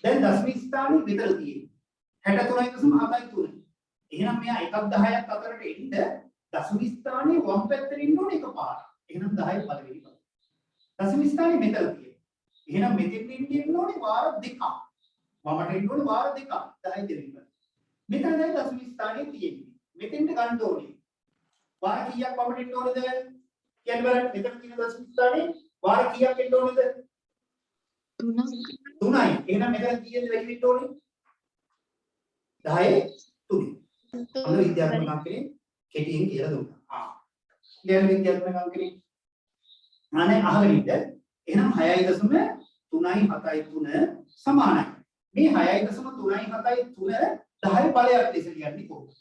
දැන් දශම ස්ථානේ මෙතන තියෙන්නේ 63.73. එහෙනම් මෙයා එකක් 10ක් අතරට එන්න දශම ස්ථානේ වම් පැත්තට ඉන්න ඕනේ එකපාරක්. එහෙනම් 10 පළවෙනි බලය. දශම ස්ථානේ මෙතන තියෙන්නේ. එහෙනම් මෙතෙන් ඉන්න ඕනේ වාර දෙකක්. වමට ඉන්න ඕනේ වාර දෙකක්. 10 දෙවෙනි බලය. මෙතන දැන් දශම ස්ථානේ තියෙන්නේ. මෙතෙන්ට ගන්න ඕනේ. වාර කීයක් වමට ඉන්න ඕනේද? කියන්න බලන්න. මෙතන තියෙන දශම ස්ථානේ වාර කීයක් ඉන්න ඕනේද? 3යි. එහෙනම් මෙතන කීයද වැඩි වෙන්න ඕනේ? 10 3. අන්න විද්‍යාත්මක අංකනේ කෙටියෙන් කියලා දුන්නා. ලියන විද්‍යාත්මක අංකනේ. අනේ අහගෙන ඉන්න. එහෙනම් 6.3යි 7යි 3 සමානයි. මේ 6.3යි 7යි 3 10 බලයක් ලෙස කියන්නේ කොහොමද?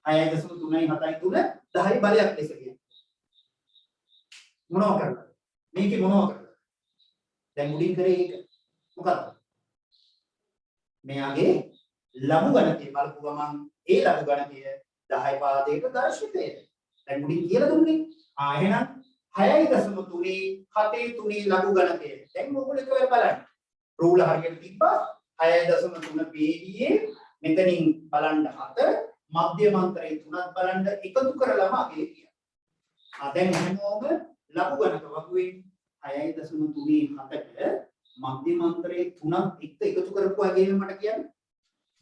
6.3යි 7යි 3 10 බලයක් ලෙස කියන්නේ. මොනවා කරන්නද? මේකේ මොනවා කරන්නද? දැන් මුලින් කරේ ඒක. මොකක්ද? මෙයාගේ ලඝු ගණකේ බලපු ගමන් ඒ ලඝු ගණකය 10 පාදයක දර්ශිතය. දැන් මුලින් කියලා දුන්නේ. එහෙනම් 6.3 7 3 ලඝු ගණකය. දැන් මොකද එකවර බලන්න. රූල හරියට තිබ්බා 6.3 පේජියේ මෙතනින් බලන්න 7 මධ්‍යමාන්තරයේ 3ක් බලන්න එකතු කරලාම අගේ කියනවා. දැන් හැමෝම ලඝු ගණක වගේ 6.3 7ට මධ්‍යමාන්තරයේ 3ක් එකතු කරපුවා කියන මට කියන්න.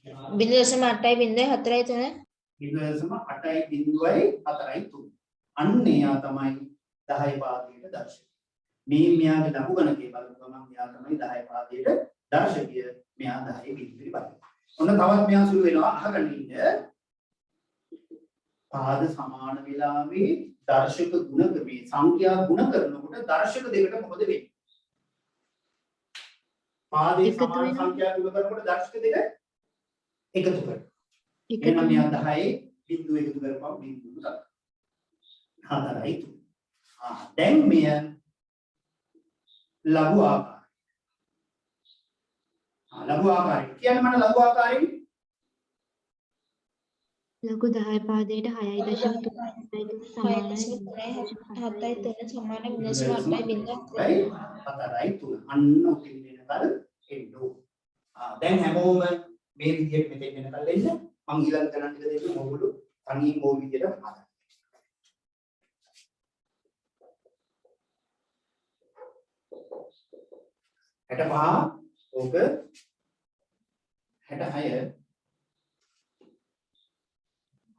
0.8යි 0.4යි 3
0.8යි 0.4යි 3. අන්න එයා තමයි 10 පාදයට දර්ශකය. මේ මෙයාගේ ලඝු ගණකේ බලපුවම මෙයා තමයි 10 පාදයට දර්ශකය. මෙයා 10 බිඳුවේ බලය. ඔන්න තවත් මෙයා සුළු වෙනවා අහගෙන ඉන්න. පාද සමාන වෙලාවේ දර්ශක ගුණක මේ සංඛ්‍යා ගුණ කරනකොට දර්ශක දෙකට මොකද වෙන්නේ? පාදේ
එකතු
සමාන
වෙනවා.
සංඛ්‍යා ගුණ කරනකොට දර්ශක දෙක එකතු කරනවා.
එකතු
එහෙනම් මෙයා
වෙනවා.
10 බිංදුව එකතු කරපුවම බිංදුව තමයි. 4යි 3. දැන් මෙය ලඝු ආකාරය. ලඝු ආකාරය. කියන්නේ මට ලඝු ආකාරයෙන්
ලඝු 10 පාදයට 6.3 සමානයි.
7.3 සමාන විනාශ 8.0
4යි 3. අන්න උතින් දෙනකල් එන්න ඕන. දැන් හැමෝම මේ විදිහට මෙතෙන් වෙනකල් එන්න. මම ඊළඟ ගණන් ටික දෙන්න ඕගොල්ලෝ තනියෙන් ඕ විදිහට හදන්න. හැට පහ ඕක 66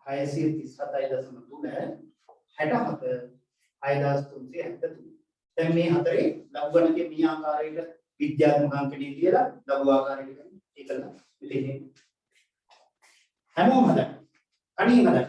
637.3 67 6373. දැන් මේ හතරේ ලඝු ගණකයේ මේ ආකාරයට විද්‍යාත්මක අංකණේ කියලා ලඝු ආකාරයට ගන්න. ඒකල මෙතන හැමෝම හදන්න. අනිත් හදන්න.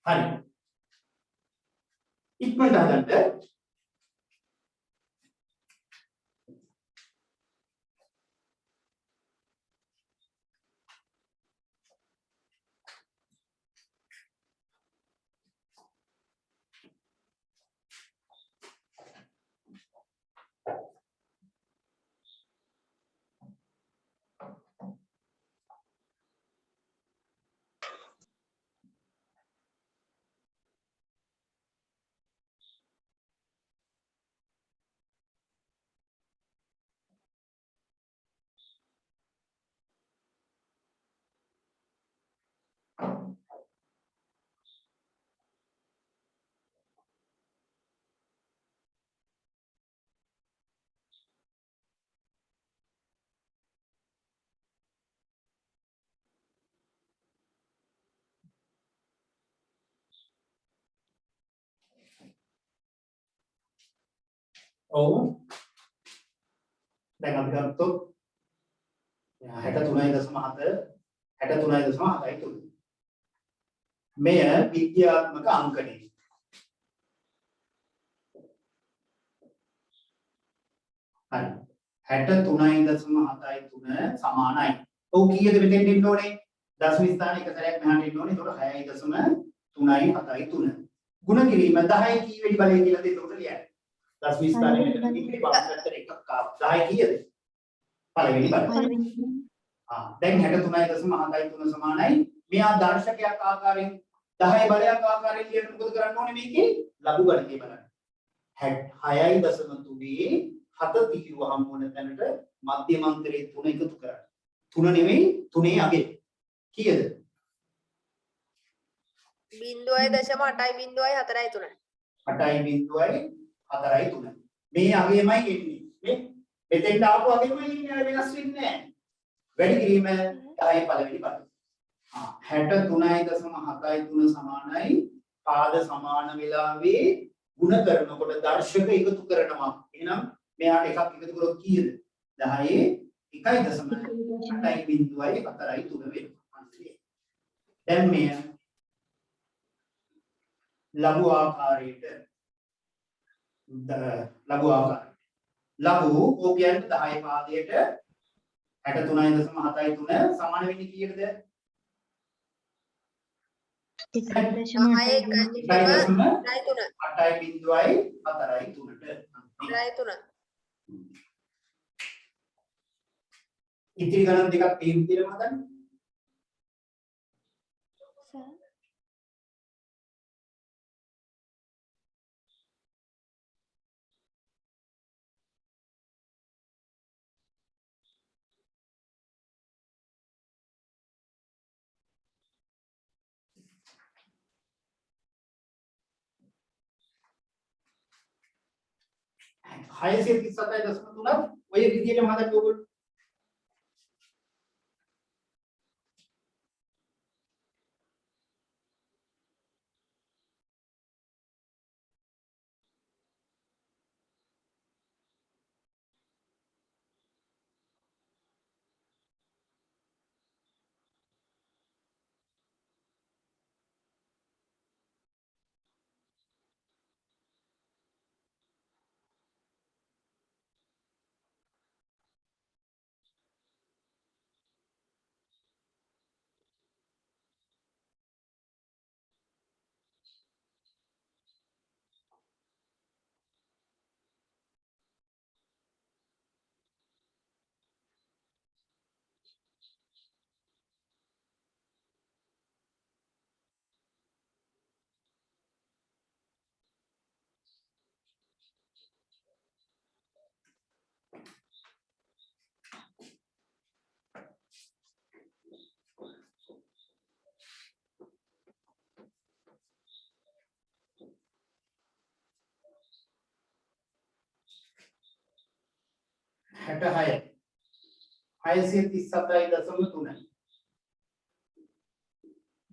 හරි. ඉක්මනට හදන්න. ඔව්. දැන් අපි ගත්තොත් 63.7 63.7යි. මෙය විද්‍යාත්මක අංකණය. හරි. 63.73 සමානයි. ඔව් කීයද මෙතෙන් දෙන්න ඕනේ? දශම ස්ථාන එක සැරයක් මෙහාට එන්න ඕනේ. ඒකට 6.3 7.3. ගුණ කිරීම 10 කී වෙඩි බලය කියලාද ඒකට ලියන්නේ. දශම ස්ථානයේ මෙතන ඉන්නේ පාස්කට් එකක් ආව. 10 කීයද? පළවෙනි බලය. දැන් 63.7 සමානයි. මෙයා දර්ශකයක් ආකාරයෙන් 10 බලයක් ආකාරයෙන් ලියන්න මොකද කරන්න ඕනේ මේකේ? ලඝු ගණකේ බලන්න. 6.3 7 තියුවහම මොන තැනට මධ්‍යම අන්තරේ 3 එකතු කරන්න. 3 නෙවෙයි 3 අගේ. කීයද?
0.8.4.3
8.4.3 මේ අගේමයි එන්නේ. මේ මෙතෙන්ට ආපු අගේමයි ඉන්නේ වෙනස් වෙන්නේ නැහැ. වැඩි කිරීම 10 පළවෙනි පද. 63.73 සමානයි පාද සමාන වෙලාවේ ಗುಣ කරනකොට දර්ශක එකතු කරනවා. එහෙනම් මෙයාට එකක් එකතු කරොත් කීයද? 10 1.8.4.3 වෙනවා. දැන් මෙය ලඝු ආකාරයට ලඝු ඕක කියන්නේ 10 පාදයට 63.73 සමාන වෙන්නේ කීයටද? 1.8.4.3 ඉතිරි ගණන් දෙකක් ඒ විදිහටම හදන්න. හයසිය 37.3 ඔය විදිහටම හදන්න ඕගොල්ලෝ. 66 637.3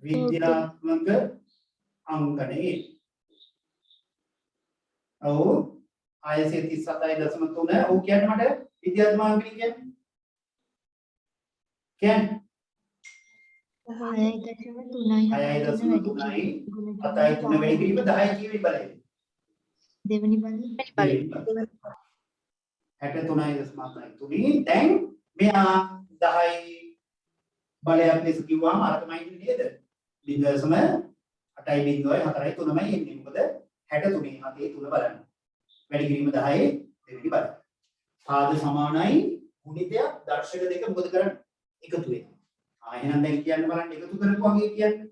විද්‍යාත්මක අංකනේ ඔව් 637.3 ඔව් කියන්නේ මට විද්‍යාත්මක අංකනේ කියන්නේ
6.3යි
7.3 වැඩි කිරීම 10 කියවි බලය
දෙවෙනි බලය
63.3 දැන් මෙයා 10 බලයක් ලෙස කිව්වම අර තමයි ඉන්නේ නේද 0.8.4.3මයි එන්නේ මොකද 63 හතේ 3 බලන්න වැඩි කිරීම 10 දෙවෙනි බලය පාද සමානයි ගුණිතයක් දර්ශක දෙක මොකද කරන්නේ එකතු වෙනවා එහෙනම් දැන් කියන්න බලන්න එකතු කරපුවා වගේ කියන්නේ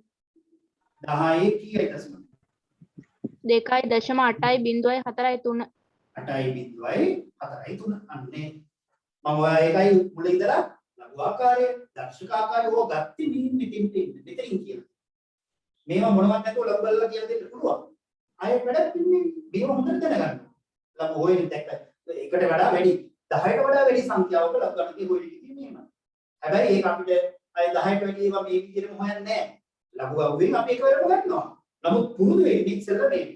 10 කීයද දශම
2.8.4.3
8.4.3 අන්නේ මම ඒකයි මුල ඉඳලා ලඝු ආකාරය දර්ශක ආකාරය ඕක ගත්තේ මෙතෙන් කියලා මේවා මොනවත් නැතුව ලඝු බලලා කියලා දෙන්න පුළුවන් අය වැඩක් ඉන්නේ මේව හොඳට දැනගන්න ලඝු හොයන දැක්ක එකට වඩා වැඩි 10ට වඩා වැඩි සංඛ්‍යාවක ලඝු ගණකේ හොයන ඉතින් මේම හැබැයි ඒක අපිට අය 10ට වැඩි ඒවා මේ විදිහටම හොයන්නේ නැහැ ලඝු අවුවෙන් අපි එකවරම ගන්නවා නමුත් පුරුදු වෙන්නේ ඉස්සෙල්ලා මේ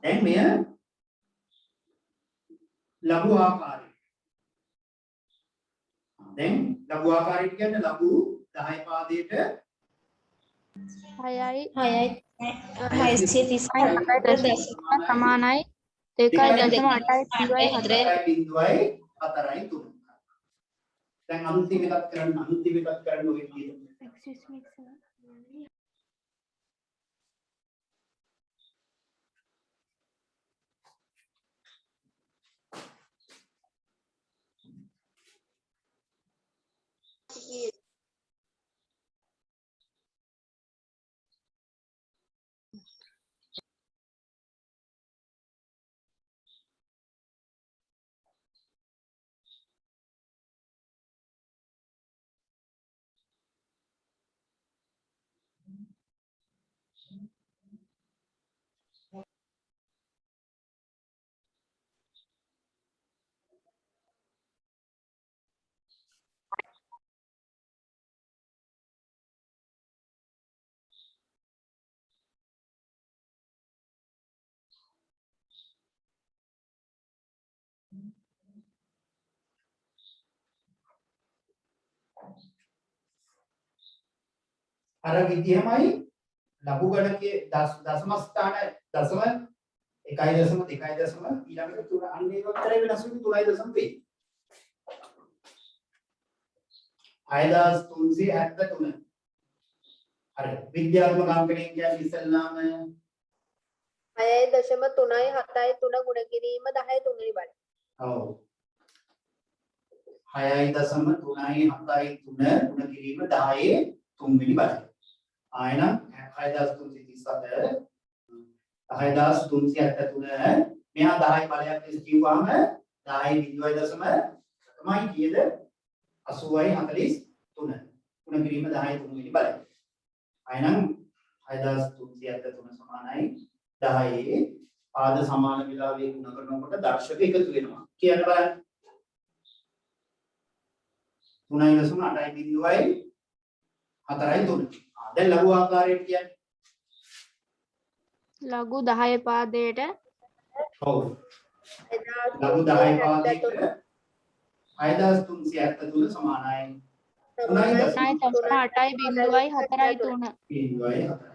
දැන් මෙය ලඝු ආකාරය දැන් ලඝු ආකාරයට කියන්නේ ලඝු 10 පාදයට
6යි
630
සමානයි 2.8.4.3
දැන් අන්තිම එකක් කරන්න ඔය විදිහට අර විදිහමයි ලඝු ගණකයේ දශම ස්ථාන දශම 1.2 ඊළඟට 3 අන්න ඒක විතරයි වෙනස් වෙන්නේ 3.2 6373 හරි විද්‍යාත්මක අංකණය කියන්නේ ඉස්සෙල්ලාම
6.3.7.3 ගුණ කිරීම 10 තුන්වෙනි බලය.
ඔව් 6.3.7.3 ගුණ කිරීම 10 තුන්වෙනි බලය. ආයෙනම් 6337 10373 මෙහා 10 බලයක් ලෙස කිව්වම 10.0 තමයි කීයද 80.43 ගුණ කිරීම 10 තුන්වෙනි බලය. ආයෙනම් 6373 සමානයි 10 පාද සමාන විලාවේ ගුණ කරනකොට දර්ශක එකතු වෙනවා. කියන්න බලන්න. 3.8.4.3 දැන් ලඝු ආකාරයට කියන්නේ
ලඝු 10 පාදයට
ඔව් ලඝු 10 පාදයට 6373 සමානයි 3.8.4.3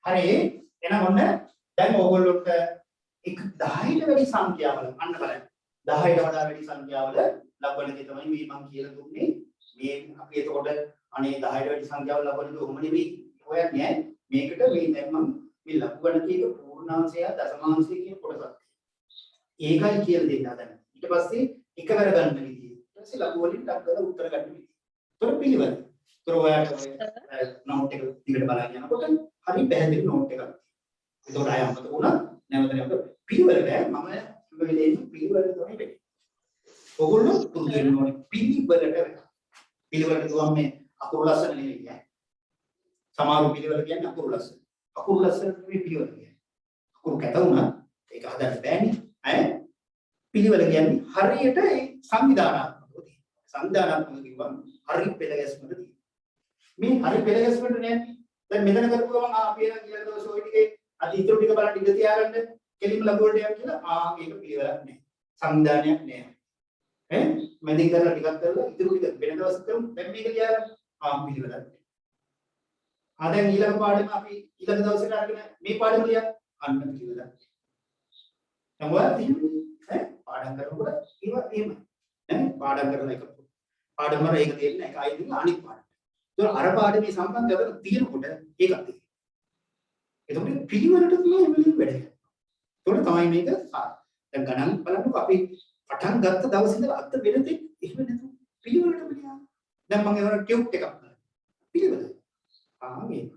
හරි එහෙනම් ඔන්න දැන් ඕගොල්ලොන්ට එක 10ට වැඩි සංඛ්‍යාවල අන්න බලන්න 10ට වඩා වැඩි සංඛ්‍යාවල ලබන්නේ තමයි මේ මම කියලා දුන්නේ මේ අපි එතකොට අනේ 10ට වැඩි සංඛ්‍යාවල ලබන්නේ කොහොම නෙවෙයි හොයන්නේ මේකට මේ දැන් මම මේ ලඝු ගණකයක පූර්ණාංශය දශමාංශය කියන කොටසක් ඒකයි කියලා දෙන්න හදන්නේ ඊට පස්සේ එක කර ගන්න විදිය ඊට පස්සේ ලඝු වලින් ටක් කරලා උත්තර ගන්න විදිහ. ඒතර පිළිවෙල. ඒතර ඔයාලට නෝට් එක දිගට බලන්න යනකොට හරි පැහැදිලි නෝට් එකක්. ඒතකොට අය අමතක වුණා නැවත නැවත පිළිවෙලට මම වෙලෙන්නේ පිළිවෙලට තමයි වෙන්නේ. ඔයගොල්ලෝ පුරුදු වෙන්න ඕනේ පිළිවෙලට වෙන්න. පිළිවෙලට ගියාම මේ අකුරු ලස්සන නෙවෙයි ඈ. සමහර පිළිවෙල කියන්නේ අකුරු ලස්සන. අකුරු ලස්සන නෙවෙයි පිළිවෙල කියන්නේ. අකුරු කැත වුණා ඒක හදන්න බෑනේ. ඈ පිළිවෙල කියන්නේ හරියට ඒ සංවිධානාත්මකව තියෙන. සංවිධානාත්මක කිව්වම හරි පෙළ ගැස්මකට තියෙන. මේ හරි පෙළ ගැස්මකට නෑනේ. දැන් මෙතන කරපු ගමන් අපි එන කියලා දවස් ඔය ටිකේ අද ඉතුරු ටික බලන්න ඉඳ තියාගන්න කෙලින්ම ලඝු වලට යන්න කියලා ඒක පිළිවෙලක් නෑ. සංවිධානයක් නෑ. ඈ මැදින් කරලා ටිකක් කරලා ඉතුරු ටික වෙන දවස් කරමු. දැන් මේක තියාගන්න පිළිවෙලක්. දැන් ඊළඟ පාඩම අපි ඊළඟ දවසට අරගෙන මේ පාඩම ලියන්න අන්න පිළිවෙලක්. සමහරවිට ඈ පාඩම් කරනකොට ඒවා එහෙමයි. ඈ පාඩම් කරන එක පාඩම වල ඒක තේරෙන්නේ නැහැ. ඒක අයින් අනිත් පාඩම. ඒක අර පාඩමේ සම්බන්ධව තියෙනකොට ඒකක් තියෙනවා. එතකොට පිළිවෙලට තමයි එමෙලින් වැඩ කරන්නේ. ඒකට තමයි මේක දැන් ගණන් බලන්නකො අපි පටන් ගත්ත දවසේ ඉඳලා අද වෙනතෙක් එහෙම නැතුව පිළිවෙලට පිළියම්. දැන් මම ඒවන ටියුබ් එකක් ගන්නවා. පිළිවෙල. මේක.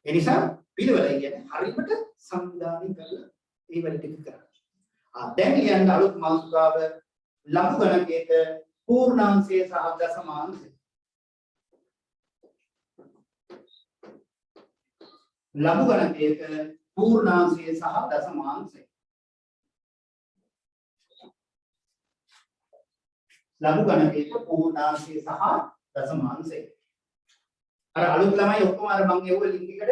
ඒ නිසා පිළිවෙල කියන්නේ හරියට සංවිධානය කරලා ඒ වැඩ ටික කරන්න. දැන් ලියන්න අලුත් මාතෘකාව ලඝු ගණකයක පූර්ණාංශය සහ දශමාංශය. ලඝු ගණකයක පූර්ණාංශය සහ දශමාංශය. ලඝු ගණකයක පූර්ණාංශය සහ දශමාංශය. අර අලුත් ළමයි ඔක්කොම අර මම ඒව ලින්ක් එකට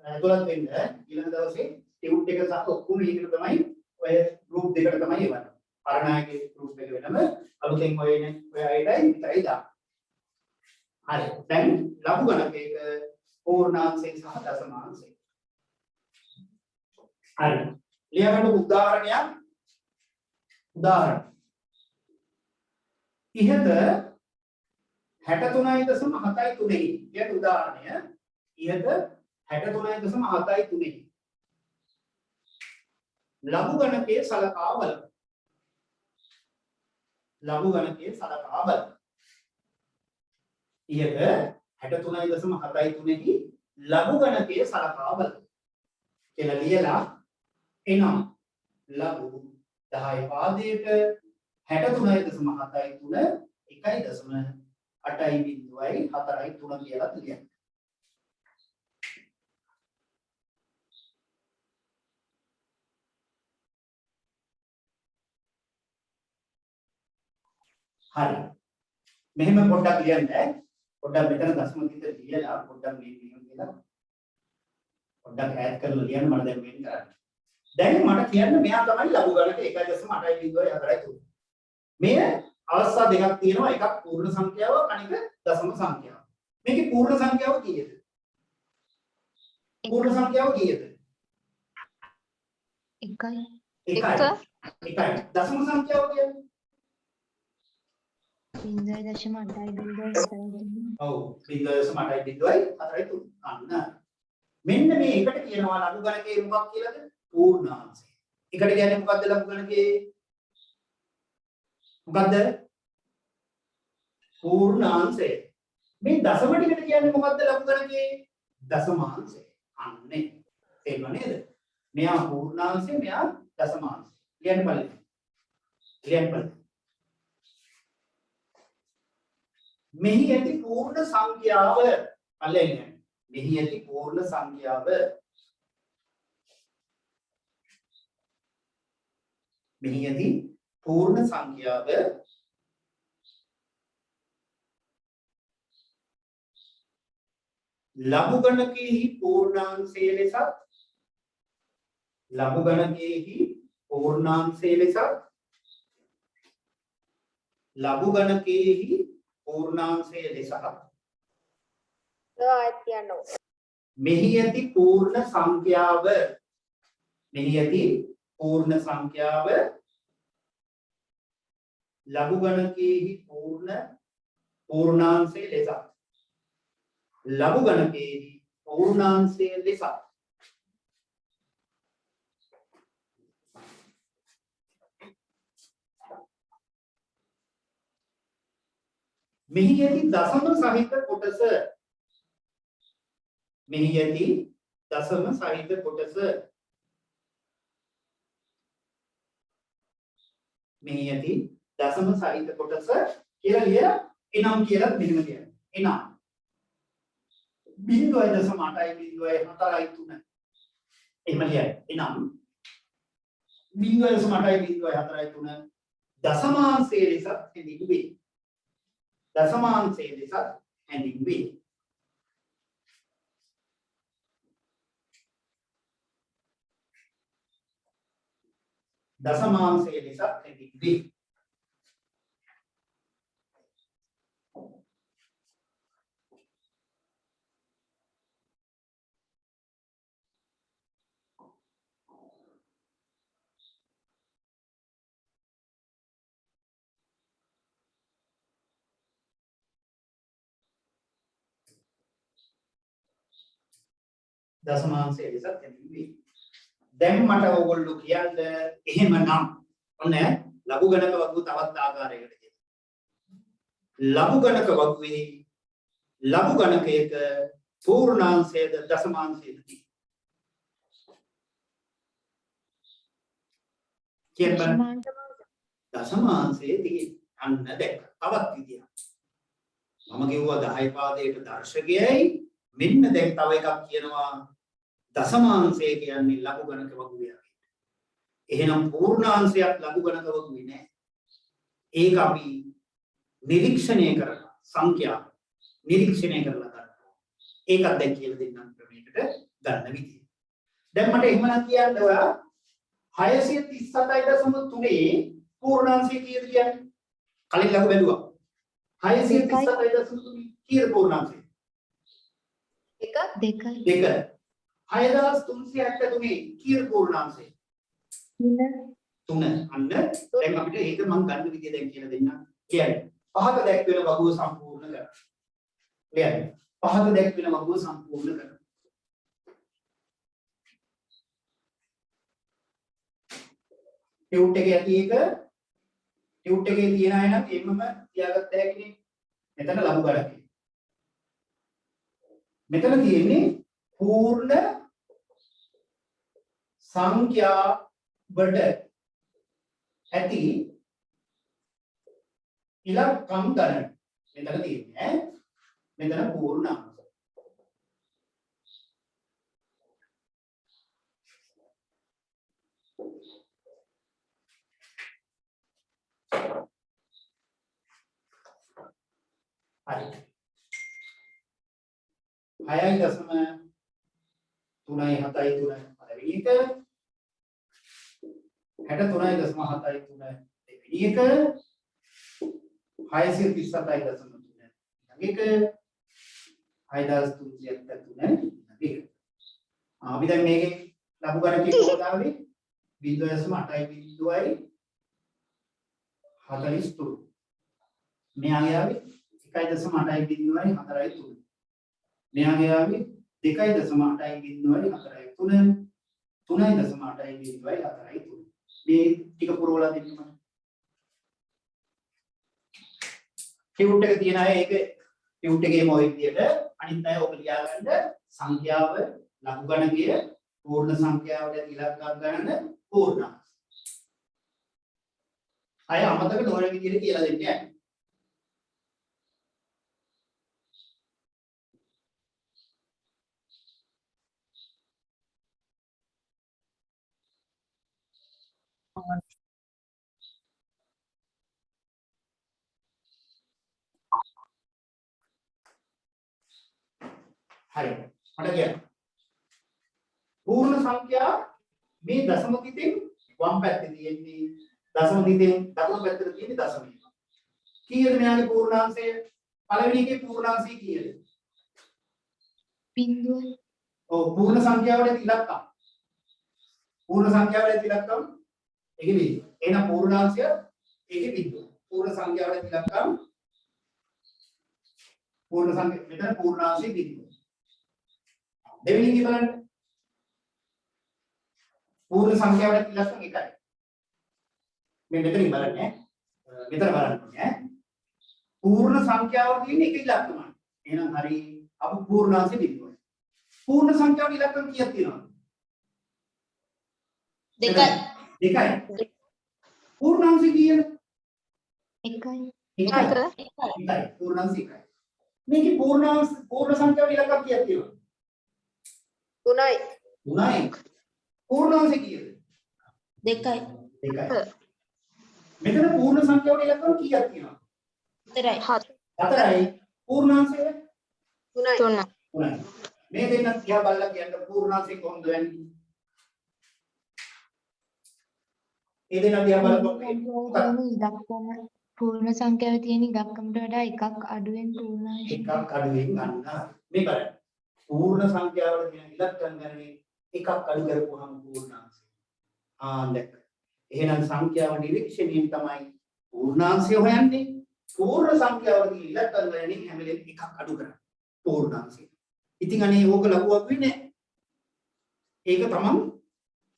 ඇතුළත් වෙන්න ඊළඟ දවසේ ටියුට් එක සහ ඔක්කොම ඊකට තමයි ඔය ගෲප් දෙකට තමයි එවන්නේ. පරණායකේ ගෲප් එක වෙනම අලුතෙන් ඔය අයටයි විතරයි දාන්න. හරි. දැන් ලඝු ගණකයක පූර්ණාංශය සහ දශමාංශය. හරි. ලියගන්න උදාහරණයක්. උදාහරණ. ඉහත 63.73 කියන උදාහරණය ඉහත 63.73 ලඝු ගණකයේ සලකා බලමු. ලඝු ගණකයේ සලකා බලමු. ඉහත 63.73 ලඝු ගණකයේ සලකා බලමු. කියලා ලියලා එනවා ලඝු 10 පාදයට 63.73 1.8.4.3 කියලා ලියන්න. හරි. මෙහෙම පොඩ්ඩක් ලියන්න. පොඩ්ඩක් මෙතන දශම කිත ලියලා පොඩ්ඩක් මේ කියලා පොඩ්ඩක් ඈඩ් කරලා ලියන්න මම දැන් වෙන් කරන්නේ. දැන් මට කියන්න මෙයා තමයි ලඝු ගණක 1.8.4.3. මේ අවස්ථා දෙකක් තියෙනවා. එකක් පූර්ණ සංඛ්‍යාවක් අනික දශම සංඛ්‍යාවක්. මේකේ පූර්ණ සංඛ්‍යාව කීයද? පූර්ණ සංඛ්‍යාව කීයද?
1යි.
1යි. දශම සංඛ්‍යාව කියන්නේ
0.8.4.
ඔව් 0.8.4.3. අන්න මෙන්න මේ එකට කියනවා ලඝු ගණකයේ මොකක් කියලාද? පූර්ණාංශය. එකට කියන්නේ මොකද්ද ලඝු ගණකයේ? මොකද්ද? පූර්ණාංශය. මේ දශම ටිකට කියන්නේ මොකද්ද ලඝු ගණකයේ? දශමාංශය. අන්නේ තේරුණා නේද? මෙයා පූර්ණාංශය මෙයා දශමාංශය. ලියන්න බලන්න. ලියන්න බලන්න. මෙහි ඇති පූර්ණ සංඛ්‍යාව අල්ලන්නේ. මෙහි ඇති පූර්ණ සංඛ්‍යාව මෙහි ඇති පූර්ණ සංඛ්‍යාව ලඝු ගණකයෙහි පූර්ණාංශය ලෙසත් ලඝු ගණකයෙහි පූර්ණාංශය ලෙසත් ලඝු ගණකයෙහි පූර්ණාංශය ලෙසත් මෙහි ඇති පූර්ණ සංඛ්‍යාව මෙහි ඇති පූර්ණ සංඛ්‍යාව ලඝු ගණකයෙහි පූර්ණාංශය ලෙසත් ලඝු ගණකයෙහි පූර්ණාංශය ලෙසත් මෙහි ඇති දසම සහිත කොටස මෙහි ඇති දසම සහිත කොටස මෙහි ඇති දසම සහිත කොටස කියලා ලිය එනම් කියලා මෙහෙම කියනවා. එනම් 0.8.4.3 එහෙම ලියයි. එනම් 0.8.4.3 දසමාංශයේ ලෙස හැඳින්වේ. දසමාංශයේ ලෙස හැඳින්වේ. දසමාංශයේ ලෙස හැඳින්වේ. දසමාංශයේ ලෙස හැඳින්වේ. දැන් මට ඕගොල්ලෝ කියන්න එහෙමනම් ඔන්න ලඝු ගණක වගු තවත් ආකාරයකට කියනවා. ලඝු ගණක වගුවේ ලඝු ගණකයක පූර්ණාංශයේද දසමාංශයේද කියන්න දසමාංශයේ තියෙන අන්න දැක්ක තවත් විදියක්. මම කිව්වා 10 පාදයට දර්ශකයයි මෙන්න දැන් තව එකක් කියනවා දසමාංශය කියන්නේ ලඝු ගණක වගුවේ. එහෙනම් පූර්ණාංශයක් ලඝු ගණක වගුවේ නෑ. ඒක අපි නිරීක්ෂණය කරලා සංඛ්‍යා නිරීක්ෂණය කරලා ගන්නවා. ඒකත් දැන් කියලා දෙන්නම් ක්‍රමයකට ගන්න විදිය. දැන් මට එහෙමනම් කියන්න ඔයා 637.3 පූර්ණාංශය කීයද කියන්නේ? කලින් ලඝු බැලුවා. 637.3 කීයද පූර්ණාංශය?
2
6373 කීයද පූර්ණාංශය? 3 අන්න දැන් අපිට ඒක මම ගන්න විදිය දැන් කියලා දෙන්න. කියන්නේ පහක දැක්වෙන වගුව සම්පූර්ණ කරන්න. කියන්නේ පහක දැක්වෙන වගුව සම්පූර්ණ කරන්න. ටියුට් එකේ ඇති එක ටියුට් එකේ තියෙන අය නම් එන්නම තියාගත්ත හැකිනේ. මෙතන ලඝු ගණකේ. මෙතන තියෙන්නේ පූර්ණ සංඛ්‍යා වල ඇති ඉලක්කම් ගණන. මෙතන තියෙන්නේ මෙතන පූර්ණාංශ. හරි. 6.373 පළවෙනි එක 63.73 දෙවෙනි එක 637.3 ඊළඟ එක 6373 ඊළඟ එක. අපි දැන් මේකේ ලඝු ගණකේ කොහොමද ආවේ 0.8.43 මෙයාගේ ආවේ 1.8.43 මෙයාගේ ආවේ 2.8.43 3.8.43 මේ ටික පුරවලා දෙන්න මට. ටියුට් එක තියන අය ඒක ටියුට් එකේම ඔය විදියට අනිත් අය ඔක ලියා ගන්න සංඛ්‍යාව ලඝු ගණකය පූර්ණ සංඛ්‍යාවට ඉලක්කම් ගණන පූර්ණාංශ. අය අමතක නොවන විදියට කියලා දෙන්න යන්නේ. හරි මට කියන්න පූර්ණ සංඛ්‍යා මේ දශම තිතෙන් වම් පැත්තේ තියෙන්නේ දශම තිතෙන් දකුණු පැත්තේ තියෙන්නේ දශමය කීයද මෙයාගේ පූර්ණාංශය පළවෙනි එකේ පූර්ණාංශය කීයද
බිංදුව
ඔව් පූර්ණ සංඛ්‍යාවල ඉලක්කම් ඒකේ බිංදුව එහෙනම් පූර්ණාංශය ඒකේ බිංදුව පූර්ණ සංඛ්‍යාවල ඉලක්කම් පූර්ණ සංඛ්‍යා මෙතන පූර්ණාංශය බිංදුව දෙවෙනි එක බලන්න පූර්ණ සංඛ්‍යාවල ඉලක්කම් එකයි මේ මෙතනින් බලන්නේ මෙතන බලන්න पूर्ण සංඛ්‍යාව තියෙන්නේ එක ඉලක්කමයි. එහෙනම් හරි අපි පූර්ණාංශෙ දෙන්නවා. पूर्ण සංඛ්‍යාවට ඉලක්කම් කීයක් තියෙනවද?
දෙකයි.
දෙකයි. पूर्णांश කීයද?
එකයි.
එකයි. पूर्णांश එකයි. මේකේ पूर्ण සංඛ්‍යාවට ඉලක්කම් කීයක් තියෙනවද?
3යි.
3යි. पूर्णांश කීයද?
දෙකයි.
2යි. මෙතන पूर्ण සංඛ්‍යාවට ඉලක්කම් කීයක් තියෙනවද?
4යි.
4යි. पूर्णांशය
3යි.
3යි. මේ දෙන්න තියා බලලා කියන්න पूर्णांशය කොහොමද වෙන්නේ? ඒ දෙන්න තියා බලපන්.
ඉලක්කම පූර්ණ සංඛ්‍යාවේ තියෙන ඉලක්කමට වඩා එකක් අඩුවෙන් පූර්ණාංශ
එකක් අඩුවෙන් ගන්න. මේ බලන්න. पूर्ण සංඛ්‍යාවල තියෙන ඉලක්කම් ගණනේ එකක් අඩු කරපුවාම पूर्णांशය. දැක්ක. එහෙනම් සංඛ්‍යාව නිරීක්ෂණයෙන් තමයි पूर्णांशය හොයන්නේ. पूर्ण සංඛ්‍යාවල තියෙන ඉලක්කම් ගණනේ හැම වෙලෙම එකක් අඩු කරන්නේ. पूर्णांशය. ඉතින් අනේ ඕක ලකුවක් වෙන්නේ නැහැ. ඒක තමන්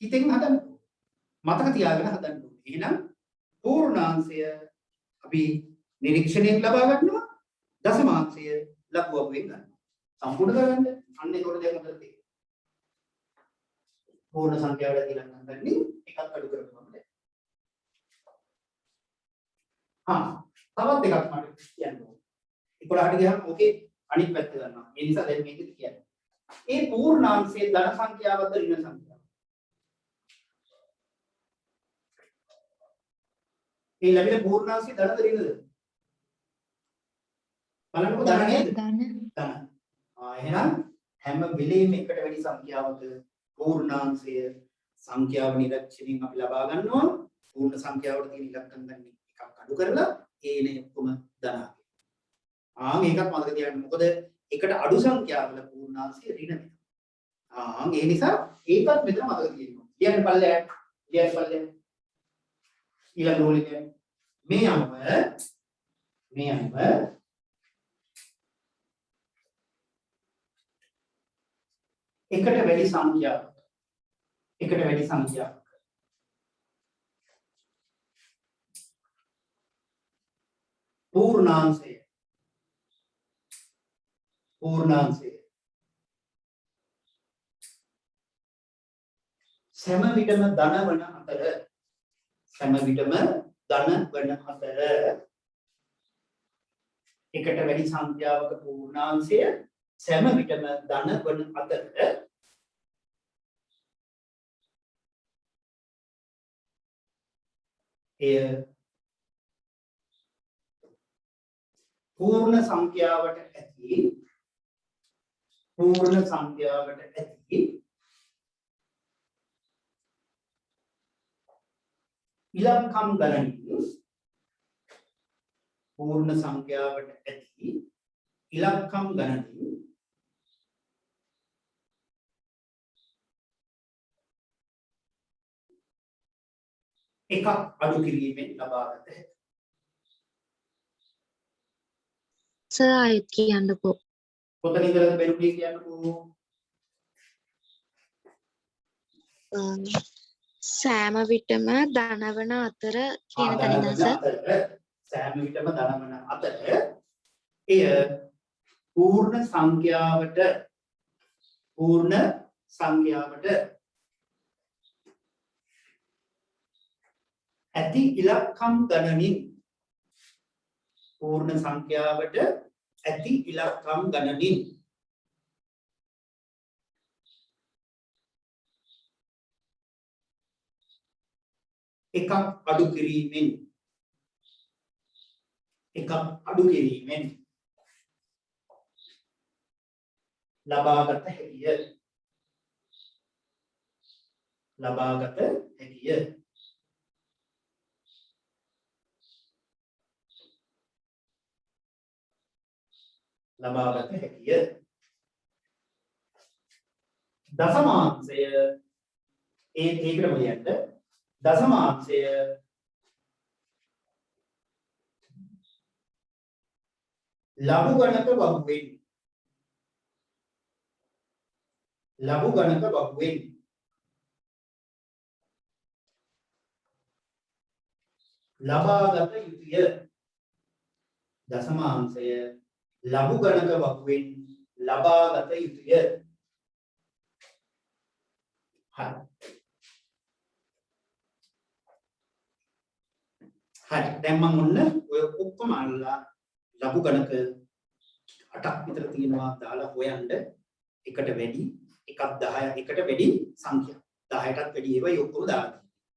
හිතෙන් හදන්න. මතක තියාගෙන හදන්න ඕනේ. එහෙනම් पूर्णांशය අපි නිරීක්ෂණයෙන් ලබා ගන්නවා. දශමාංශය ලකුවක් වෙන් ගන්නවා. සම්පූර්ණ කරගන්න. අන්න ඒකට දැන් හදලා තියෙනවා. पूर्ण සංඛ්‍යාවල තියෙන ගන්නේ එකක් අඩු කරපුවම දැන්. තවත් එකක් මට කියන්න ඕනේ. 11ට ගියාම ඕකේ අනිත් පැත්ත ගන්නවා. ඒ නිසා දැන් මේකද කියන්නේ. ඒ පූර්ණාංශයේ ධන සංඛ්‍යාවද ඍණ සංඛ්‍යාවද? ඒ ලැබෙන පූර්ණාංශයේ ධනද ඍණද? බලන්නකො ධන නේද? ධන. එහෙනම් හැම වෙලෙම එකට වැඩි සංඛ්‍යාවක පූර්ණාංශය සංඛ්‍යාව නිරීක්ෂණයෙන් අපි ලබා ගන්නවා. පූර්ණ සංඛ්‍යාවට තියෙන ඉලක්කම් ගන්න එකක් අඩු කරලා ඒනේ ඔක්කොම ධන. ඒකත් මතක තියාගන්න. මොකද එකට අඩු සංඛ්‍යාවල පූර්ණාංශය ඍණ වෙනවා. ඒ නිසා ඒකත් මෙතන මතක තියෙනවා. කියන්න පල්ලෙයක්. ඊළඟ රෝල් එක මේ අනුව එකට වැඩි සංඛ්‍යාවක් පූර්ණාංශය සෑම විටම ධන වන අතර එකට වැඩි සංඛ්‍යාවක පූර්ණාංශය සෑම විටම ධන වන අතර එය පූර්ණ සංඛ්‍යාවට ඇති ඉලක්කම් ගණනින් පූර්ණ සංඛ්‍යාවට ඇති ඉලක්කම් ගණනින් එකක් අඩු කිරීමෙන් ලබාගත හැකියි.
සර් ආයෙත් කියන්නකෝ.
කොතන ඉඳලාද බැලුනේ කියන්නකෝ.
සෑම විටම ධනවන අතර කියන තැන ඉඳන් සර්.
සෑම විටම ධනවන අතර එය පූර්ණ සංඛ්‍යාවට ඇති ඉලක්කම් ගණනින් එකක් අඩු කිරීමෙන් ලබාගත හැකිය. දශමාංශය ඒකටම ලියන්න. දශමාංශය ලඝු ගණක බහුවෙන් ලබාගත යුතුය. දශමාංශය ලඝු ගණක වකුවෙන් ලබාගත යුතුය. හරි. හරි. දැන් මම ඔන්න ඔය ඔක්කොම අල්ලලා ලඝු ගණක 8ක් විතර තියෙනවා දාලා හොයන්න එකට වැඩි එකක් 10 එකට වැඩි සංඛ්‍යා 10ටත් වැඩි ඒවා ඔක්කොම දාලා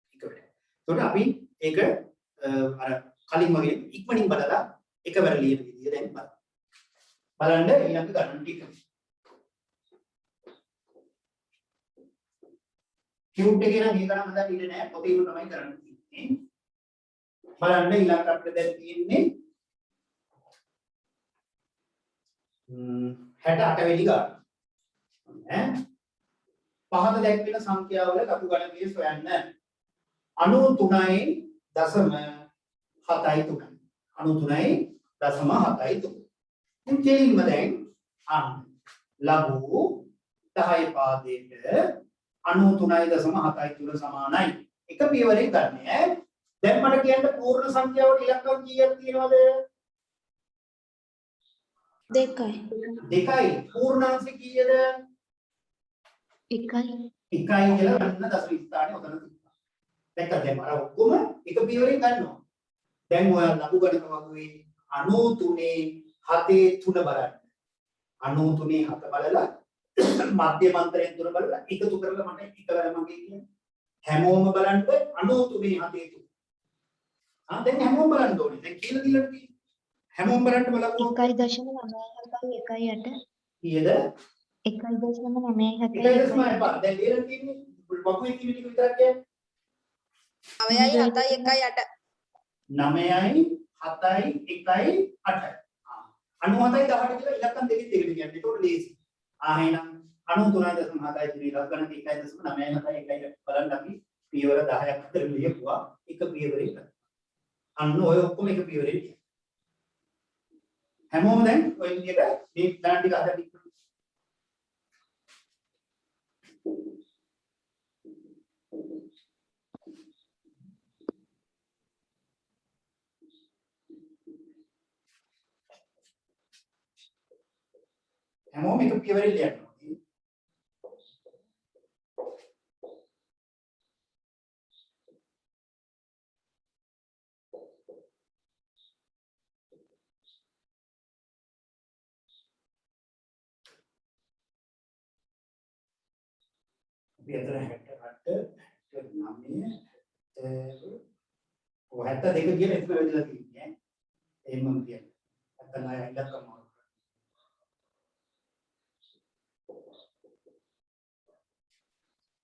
තියෙනවා. එකට. අපි ඒක අර කලින් වගේ ඉක්මනින් බලලා එකවර ලියන විදිය දැන් බලන්න ඊළඟ ගණන් ටික. කියුට් එකේ නම් මේ ගණන් හදන්න ඉන්නේ නැහැ. පොතේ උඩ තමයි කරන්න තියෙන්නේ. බලන්න ඊළඟ අපිට දැන් තියෙන්නේ 68 වෙනි ගාන. ඈ පහත දැක්වෙන සංඛ්‍යාවල ලඝු ගණකයේ සොයන්න 93.73 93.73 කෙලින්ම දැන් අන්න ලඝු 10 පාදයට 93.73 සමානයි. එක පියවරෙන් ගන්න ඈ. දැන් මට කියන්න පූර්ණ සංඛ්‍යාවට ඉලක්කම් කීයක් තියෙනවද?
2යි.
2යි. පූර්ණාංශ කීයද?
1යි.
1යි කියලා ගන්න දශම ස්ථානේ උතන තිබ්බා. දැක්කද? දැන් අර ඔක්කොම එක පියවරෙන් ගන්නවා. දැන් ඔය ලඝු ගණක වගේ 93.73 බලන්න. 93.7 බලලා මධ්‍යම අන්තරයෙන් 3 බලලා එකතු කරලා මට එකවර මගේ කියන්නේ. හැමෝම බලන්න 93.73. දැන් හැමෝම බලන්න ඕනේ. දැන් කියලා දීලා තියෙන්නේ. හැමෝම බලන්න බලමු.
1.97 1.8
කීයද?
1.97
1.5. දැන් දීලා තියෙන්නේ වකුවේ තියෙන ටික විතරක් කියන්නේ.
9යි 7යි 1යි 8.
9යි 7යි 1යි 8යි. 97යි 18 කියලා ඉලක්කම් දෙකෙන් දෙකට කියන්නේ. ඒක ලේසි. එහෙනම් 93.73 ඉලක්කම් 1.97 1යි බලන්න අපි පියවර 10ක් අතර ලියපුවා එක පියවරයක. අන්න ඔය ඔක්කොම එක පියවරේ ලියන්න. හැමෝම දැන් ඔය විදිහට මේ ගණන් ටික අතර ටික හැමෝම එක පියවරේ ලියන්න ඕනේ. අපි අතර 68 9 72 කියන එක වෙදලා තියෙන්නේ. එහෙමම කියන්නේ. නැත්නම් අය ඉලක්කම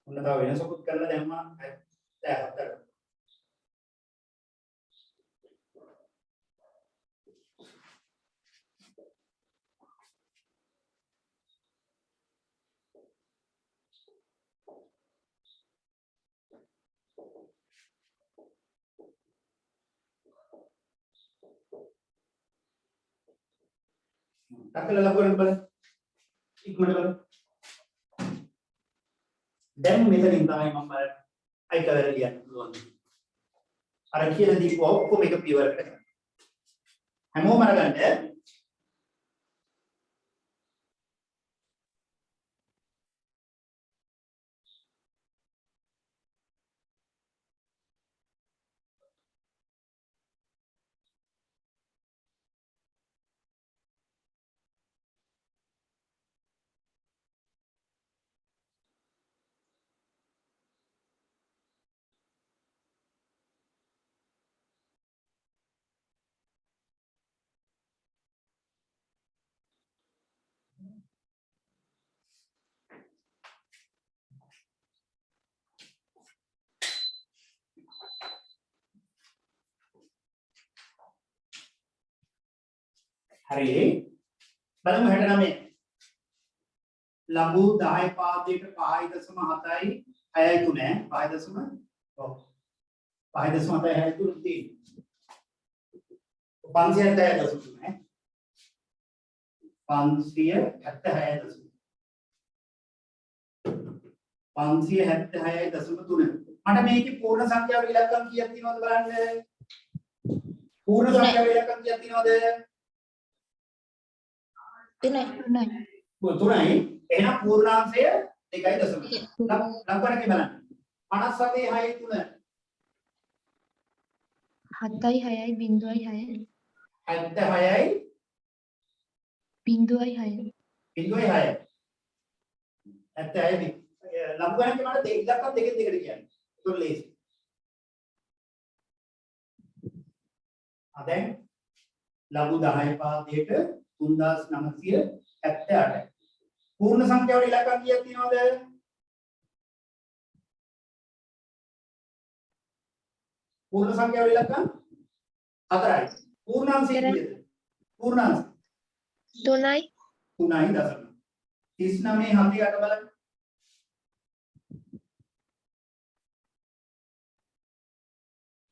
උන්න තව වෙනසකුත් කරලා දැම්මා 74. takala laporan බලන්න. ඉක්මනට බලන්න. දැන් මෙතනින් තමයි මම බලන්න අයිකවර ලියන්න පුළුවන්. අර කියලා දීපුව ඔක්කොම එක පියවරකට කරන්න. හැමෝම අරගන්න. හරි බලමු 69 ලඝු 10 පාදයක 5.7යි 6යි 3 5.7 ඔව් 5.7යි 6යි 3 තියෙන්නේ 576.3 576.3 මට මේකේ පූර්ණ සංඛ්‍යාවේ ඉලක්කම් කීයක් තියෙනවද බලන්න පූර්ණ සංඛ්‍යාවේ ඉලක්කම් කීයක් තියෙනවද
3යි.
3යි.
3යි. එහෙනම් පූර්ණාංශය 2.0. ලංකවණක බලන්න. 57 6 3
7යි 6යි 0යි 6යි
76යි
0යි 6යි
0.6. 76යි. ලංකවණක මට ඉලක්ක දෙකෙන් දෙකට කියන්නේ. ඒක ලේසි. දැන් ලඝු 10 පාදයට 3978. පූර්ණ සංඛ්‍යාවල ඉලක්ක කීයක් තියෙනවද? පූර්ණ සංඛ්‍යාවල ඉලක්ක 4යි. පූර්ණාංශය කීයද? පූර්ණාංශ
3යි.
3යි දශම. 39 7 8 බලන්න.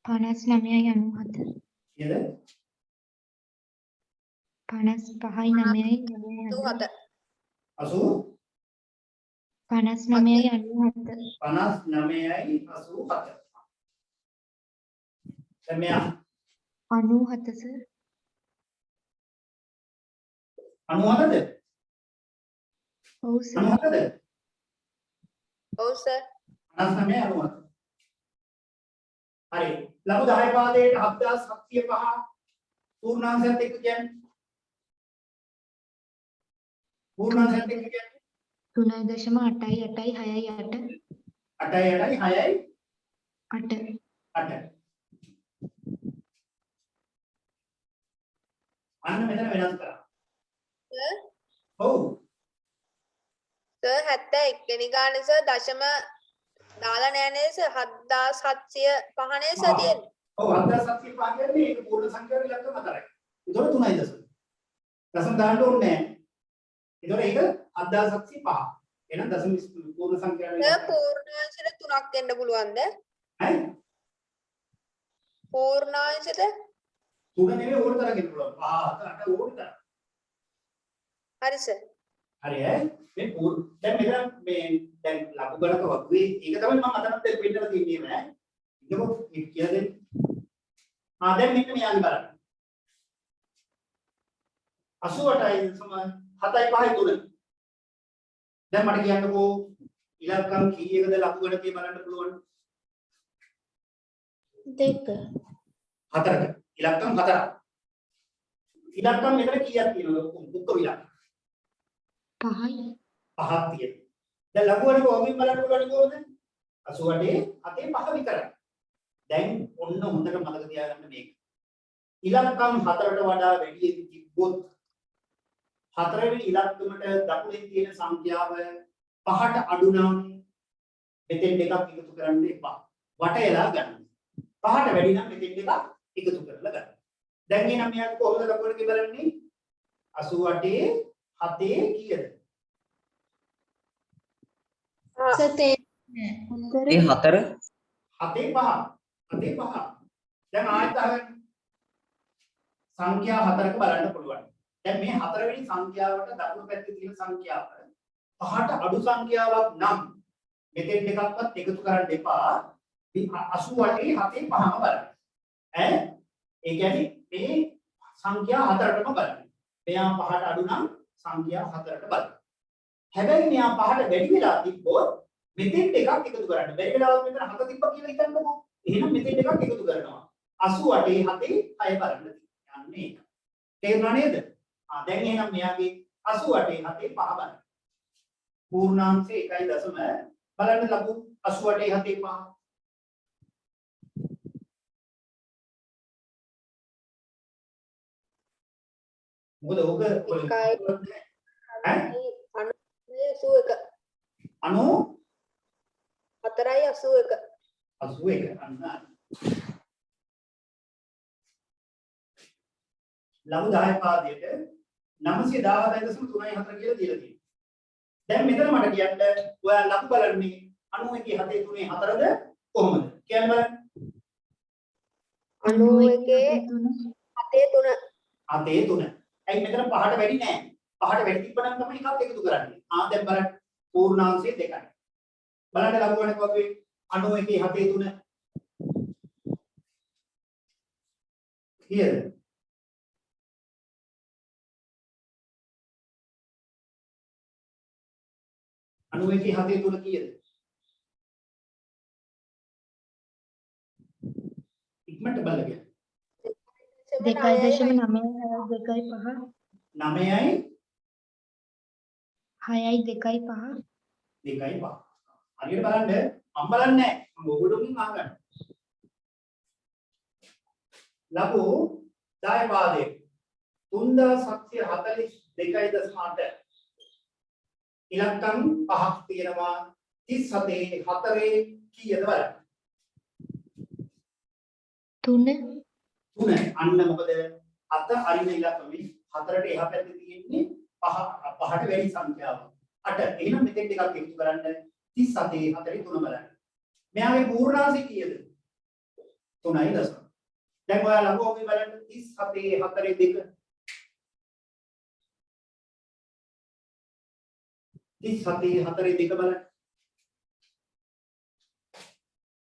59යි 97.
කීයද?
55යි 9යි 97.
87.
59යි 97.
59යි 87. දැන් මෙයා
97 සර්.
97ද?
ඔව් සර්.
97ද?
ඔව් සර්.
59 97. හරි. ලඝු 10 පාදයට 7705 පූර්ණාංශයත් එක්ක කියන්නේ. පූර්ණාංශයත් එක්ක කියන්නේ
3.8යි 8යි 6යි 8
8යි 8යි 6යි
8.
8. අන්න මෙතන වෙනස් කරා.
සර්
ඔව්.
සර් 71 වෙනි ගානේ සර් දශම දාලා නෑ නේද සර් 7705 නේ සර් තියෙන්නේ.
ඔව් 7705 කියන්නේ ඒක පූර්ණ සංඛ්‍යාව ඉලක්ක 4යි. ඒතකොට 3යි දශම. දශම දාන්න ඕනේ නෑ. ඒතකොට ඒක 7705. එහෙනම් දශම පූර්ණ සංඛ්‍යාව
සර් පූර්ණාංශයට 3ක් එන්න පුළුවන්ද?
ඈ
පූර්ණාංශයට
3 නෙමෙයි ඕන තරම් එන්න පුළුවන්. 5 7 8 ඕන තරම්.
හරි සර්.
හරි ඈ මේ දැන් මෙතන මේ දැන් ලඝු ගණක වගේ ඒක තමයි මම අදත් දෙන්නලා තියන්නේ නෑ. ඉන්නකො කියලා දෙන්න. දැන් මෙන්න මෙයාගේ බලන්න. 88යි සම 7යි 5යි 3. දැන් මට කියන්නකෝ ඉලක්කම් කීයකද ලඝු ගණකේ බලන්න පුළුවන්?
2.
4ක. ඉලක්කම් 4ක්. ඉලක්කම් මෙතන කීයක් තියෙනවද? දුක්ඛ ඉලක්කම්
5යි
5ක් තියෙනවා. දැන් ලඝු ගණක වගේම බලන්න පුළුවන් කොහොමද? 88 7 5 විතරයි. දැන් ඔන්න හොඳට මතක තියාගන්න මේක. ඉලක්කම් 4ට වඩා වැඩි තිබ්බොත් 4 වෙනි ඉලක්කමට දකුණේ තියෙන සංඛ්‍යාව 5ට අඩු නම් මෙතෙන් දෙකක් එකතු කරන්න එපා. වටයලා ගන්න. 5ට වැඩි නම් මෙතෙන් දෙකක් එකතු කරලා ගන්න. දැන් එනම් මෙයාට කොහොමද ලකුණු බලන්නේ? 88 7 කීයද?
සතේ
ඒ 4
7 5 දැන් ආයෙත් අහගන්න. සංඛ්‍යා 4ක බලන්න පුළුවන්. දැන් මේ 4 වෙනි සංඛ්‍යාවට දකුණු පැත්තේ තියෙන සංඛ්‍යාව 5ට අඩු සංඛ්‍යාවක් නම් මෙතෙන් දෙකක්වත් එකතු කරන්න එපා. මේ 88 7 5ම බලන්න. ඈ ඒ කියන්නේ මේ සංඛ්‍යා 4ටම බලන්න. මෙයා 5ට අඩු නම් සංඛ්‍යා 4ට බලන්න. හැබැයි මෙයා 5ට වැඩි වෙලා තිබ්බොත් මෙතෙන් දෙකක් එකතු කරන්න. බැරි වෙලාවත් මෙතන 7 තිබ්බා කියලා හිතන්නකෝ. එහෙනම් මෙතෙන් දෙකක් එකතු කරනවා. 88 7 6 බලන්න. යන්නේ ඒක. තේරුණා නේද? දැන් එහෙනම් මෙයාගේ 88 7 5 බලන්න. පූර්ණාංශය 1.0 බලන්න ලඝු 88 7 5. මොකද ඕක ඈ 81 අන්න ලඝු 10 පාදයට 917.34 කියලා දීලා තියෙනවා. දැන් මෙතන මට කියන්න ඔයා ලඝු බලන්නේ 91 7 3 4ද කොහොමද? කියන්න බලන්න.
91 7 3.
ඇයි මෙතන 5ට වැඩි නෑ? 5ට වැඩි තිබ්බනම් තමයි එකක් එකතු කරන්නේ. දැන් බලන්න පූර්ණාංශය 2යි. බලන්න ලඝු ගණක වගේ 91 7 3 කීයද? 91 3 කීයද? ඉක්මනට බලන්න කියන්න.
2.9 2.5
9යි
6යි 2.5
2.5. හරියට බලන්න මම බලන්නේ නැහැ. මම ඔයගොල්ලෝගෙන් අහගන්න. ලඝු 10 පාදයේ 3742.8 ඉලක්කම් 5ක් තියෙනවා 37 4 කීයද බලන්න.
3
3 අන්න මොකද අත අරින ඉලක්කමේ 4ට එහා පැත්තේ තියෙන්නේ 5ට වැඩි සංඛ්‍යාවක් 8. එහෙනම් මෙතෙන් ටිකක් එකතු කරන්න 37 4 3 බලන්න. මෙයාගේ පූර්ණාංශය කීයද? 3.0. දැන් ඔයාලා ලඝුවගේ බලන්න 37 4 2 37 4 2 බලන්න.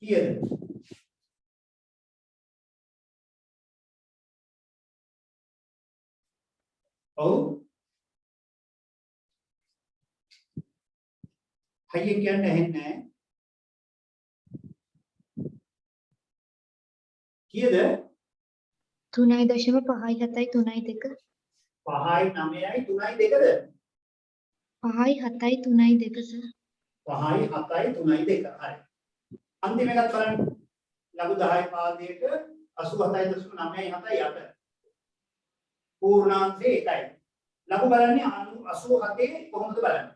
කීයද? ඔව්. හයියෙන් කියන්න ඇහෙන්නේ නැහැ. කීයද?
3.5 5යි 7යි 3යි 2
5යි 9යි 3යි 2ද?
5යි 7යි 3යි 2 සර්
5යි 7යි 3යි 2. හරි. අන්තිම එකත් බලන්න. ලඝු 10 පාදයක 87.9යි 7යි 8. පූර්ණාංශය 1යි. ලඝු බලන්නේ 87 කොහොමද බලන්නේ?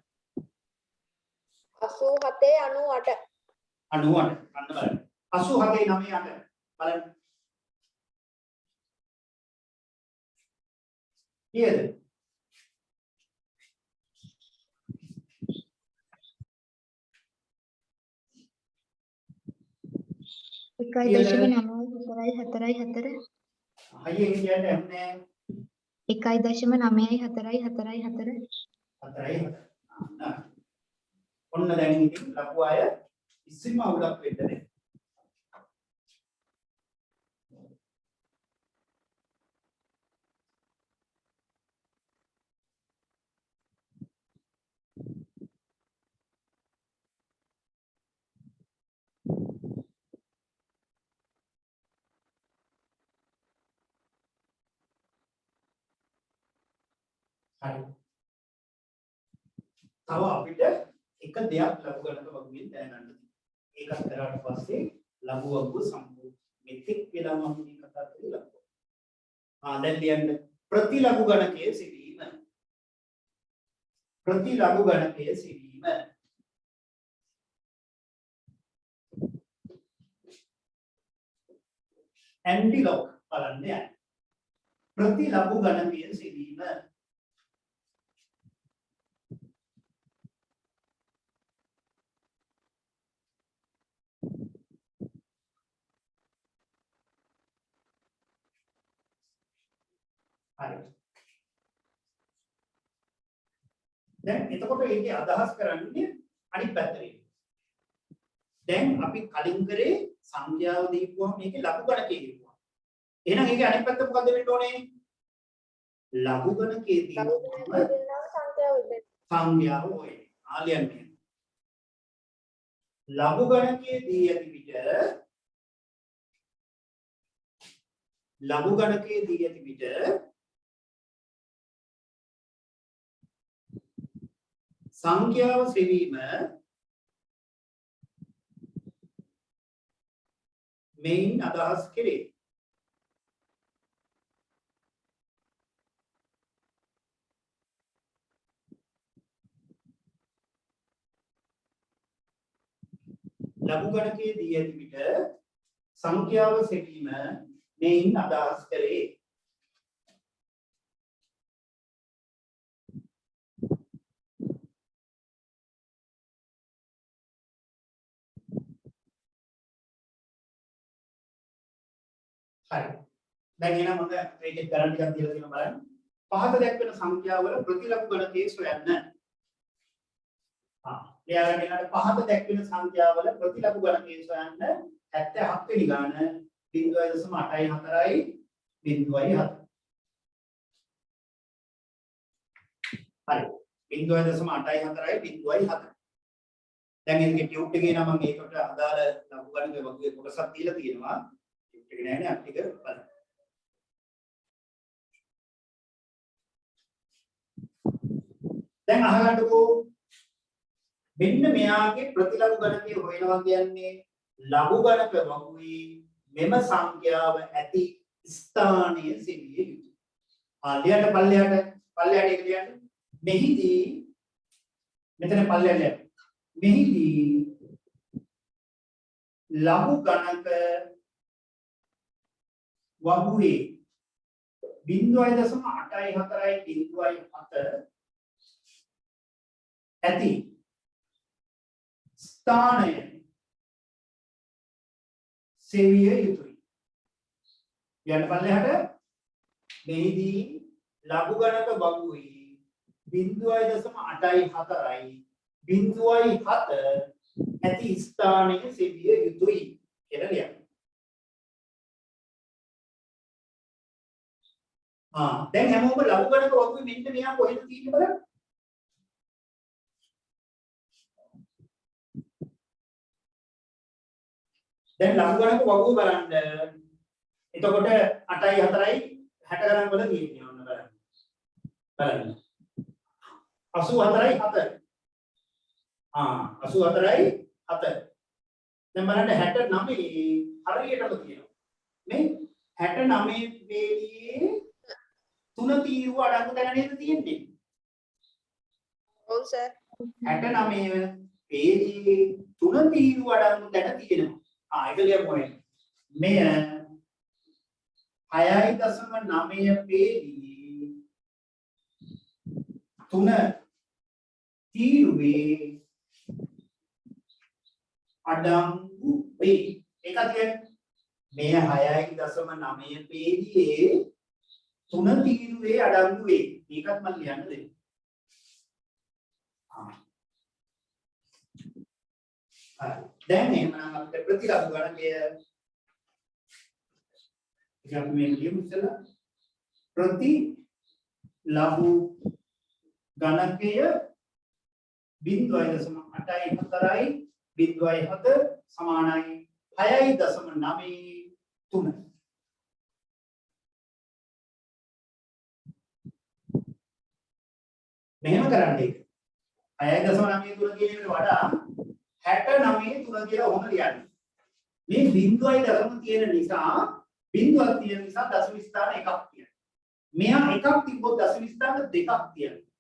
87 98
98 අන්න බලන්න. 87 9 8 බලන්න. කීයද?
එකයි දශම 9යි 4යි 4
හයියෙන් කියන්න ඇහුනේ
1.9යි 4යි 4යි 4
4යි 4. ඔන්න දැන් ඉතින් ලඝු අය ඉස්සෙල්ම අවුලක් වෙන්න නැහැ. හරි. තව අපිට එක දෙයක් ලඝු ගණක වගුවෙන් දැනගන්න තියෙනවා. ඒකත් කරාට පස්සේ ලඝු වගුව සම්පූර්ණ. මෙතෙක් වෙලා මම මේ කතා කරේ ලඝු. දැන් ලියන්න ප්‍රති ලඝු ගණකයේ සිටීම. ප්‍රති ලඝු ගණකයේ සිටීම. ඇන්ටිලොක් බලන්න යන්න. ප්‍රති ලඝු ගණකයේ සිටීම. හරි. දැන් එතකොට ඒකේ අදහස් කරන්නේ අනිත් පැත්තට. දැන් අපි කලින් කරේ සංඛ්‍යාව දීපුවම මේකේ ලඝු ගණකයේ දීපුවා. එහෙනම් ඒකේ අනිත් පැත්ත මොකද්ද වෙන්න ඕනේ? ලඝු ගණකයේ දීපුවම සංඛ්‍යාව ඔය. ආලියන්නේ. ලඝු ගණකයේ දී ඇති විට ලඝු ගණකයේ දී ඇති විට සංඛ්‍යාව සෙවීම මෙයින් අදහස් කෙරේ. ලඝු ගණකයේ දී ඇති විට සංඛ්‍යාව සෙවීම මෙයින් අදහස් කරේ. හරි. දැන් එහෙනම් මම මේකේ කරන්ට් එකක් දීලා තියෙනවා බලන්න. පහත දැක්වෙන සංඛ්‍යාවල ප්‍රතිලඝු ගණකයේ සොයන්න. එයාලා කියනවාට පහත දැක්වෙන සංඛ්‍යාවල ප්‍රතිලඝු ගණකයේ සොයන්න 77 වෙනි ගාන 0.84යි 0.7. හරි. 0.84යි 0.7. දැන් මේකේ ටියුට් එකේ නම් මම ඒකට අදාළ ලඝු ගණක වගේ කොටසක් දීලා තියෙනවා. ටියුට් එකේ නෑනේ අත් ටික බලන්න. දැන් අහගන්නකෝ මෙන්න මෙයාගේ ප්‍රතිලඝු ගණකය හොයනවා කියන්නේ ලඝු ගණක වගුවේ මෙම සංඛ්‍යාව ඇති ස්ථානීය සෙවිය යුතුයි. ලියන්න පල්ලයට ඒක ලියන්න. මෙහිදී මෙතන පල්ලයට මෙහිදී ලඝු ගණක වගුවේ 0.84 ඇති ස්ථානය සෙවිය යුතුයි. යන්න පල්ලෙහාට මෙහිදී ලඝු ගණක වගුවේ 0.84 ඇති ස්ථානය සෙවිය යුතුයි කියලා ලියන්න. දැන් හැමෝම ලඝු ගණක වගුවේ මෙන්න මෙයා කොහෙද තියෙන්නේ බලන්න. දැන් ලඝු ගණක වගුව බලන්න. එතකොට 8යි 4යි 60 ගණන් වල තියෙනවා ඔන්න බලන්න. බලන්න. 84යි 7. 84යි 7. දැන් බලන්න 69 හරියටම තියෙනවා. නේ? 69 වේලියේ 3 තීරුව අඩංගු තැන නේද තියෙන්නේ?
ඔව් සර්.
69 වේලියේ 3 තීරුව අඩංගු තැන තියෙනවා. ඒක ලියමු මෙය 6.9 පේදී 3 තීරුවේ අඩංගු වේ. ඒක කියන්නේ මෙය 6.9 පේදියේ 3 තීරුවේ අඩංගු වේ. ඒකත් මම ලියන්න දෙන්න. දැන් එහෙනම් අපිට ප්‍රතිලඝු ගණකය අපි මේ ලියමු ඉතලා ප්‍රතිලඝු ගණකය 0.84යි 0.7 සමානයි 6.93. මෙහෙම කරන්නේ 6.93 කියන එකට වඩා 69 3 කියලා ඔහොම ලියන්න. මේ බිංදුවයි දශම තියෙන නිසා බිංදුවක් තියෙන නිසා දශම ස්ථාන එකක් තියෙනවා. මෙහා එකක් තිබ්බොත් දශම ස්ථාන දෙකක් තියෙනවා.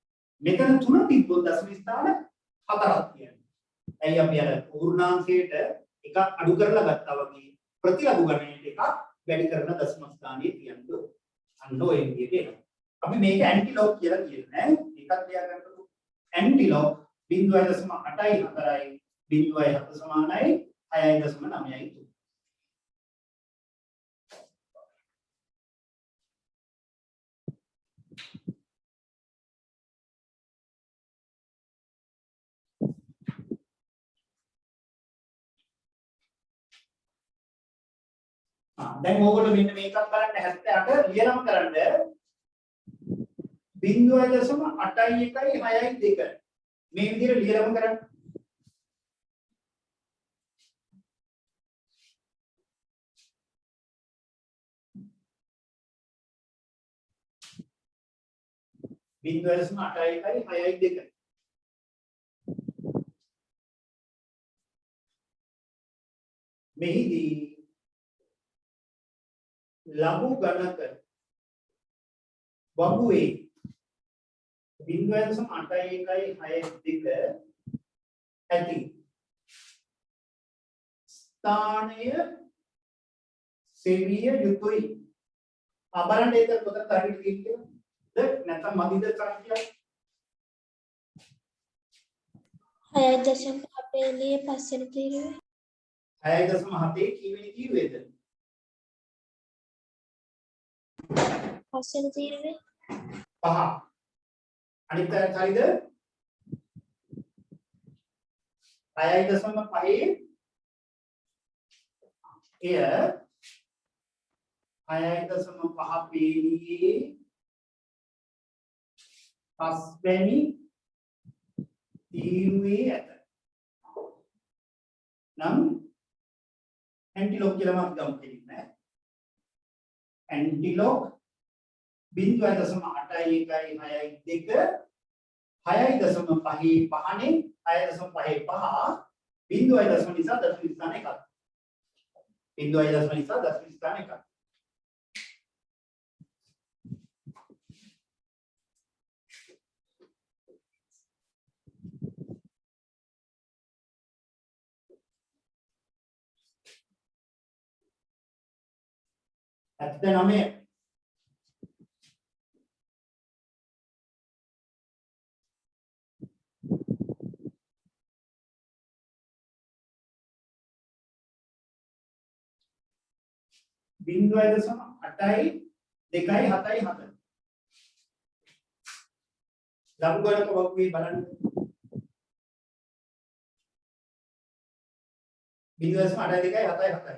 මෙතන 3 තිබ්බොත් දශම ස්ථාන 4ක් තියෙනවා. ඇයි අපි අර පූර්ණාංකයට එකක් අඩු කරලා ගත්තා වගේ ප්‍රතිලඝු ගණනයට එකක් වැඩි කරන දශම ස්ථානයේ තියන්න ඕන. අන්න ඔය විදිහට එනවා. අපි මේක ඇන්ටිලොග් කියලා කියන්නේ ඈ. එකක් ලියාගන්නකො. ඇන්ටිලොග් 0.84යි 0.7 සමානයි 6.9යි 3. දැන් ඕගොල්ලෝ මෙන්න මේකක් බලන්න 78 ලියනම කරන්න 0.81යි 6යි 2 මේ විදිහට ලියනම කරන්න. බිංදුවසම 8යි 6යි 2 මෙහිදී ලඝු ගණක වගුවේ 0.81 6 ඇති ස්ථානය සෙවිය යුතුයි. බලන්න ඒක පොතක් හරියට තියෙන්නේ නැත්නම් මදිද සංඛ්‍යා
6.5 පේලියේ පස්වෙනි තීරුවේ
6.7 කීවෙනි තීරුවේද?
පස්වෙනි තීරුවේ
5. අනිත් පැත්ත හරියද? 6.5 එය 6.5 පේලියේ පස්වෙනි තීරුවේ ඇත. නම් ඇන්ටිලොග් කියලා මම ගමු කියන්නේ. ඇන්ටිලොග් 0.812 6.5 6.55 0.5 නිසා 10 ස්ථාන එකක් 0.5 නිසා 10 ස්ථාන එකක් ඇත්ත නමේ බිංදුවයි දශම 8යි 2යි 7යි 7 ලම්ගලක වක්ුවේ බලන්න බිංදුවයි දශම 8යි 2යි 7යි 7යි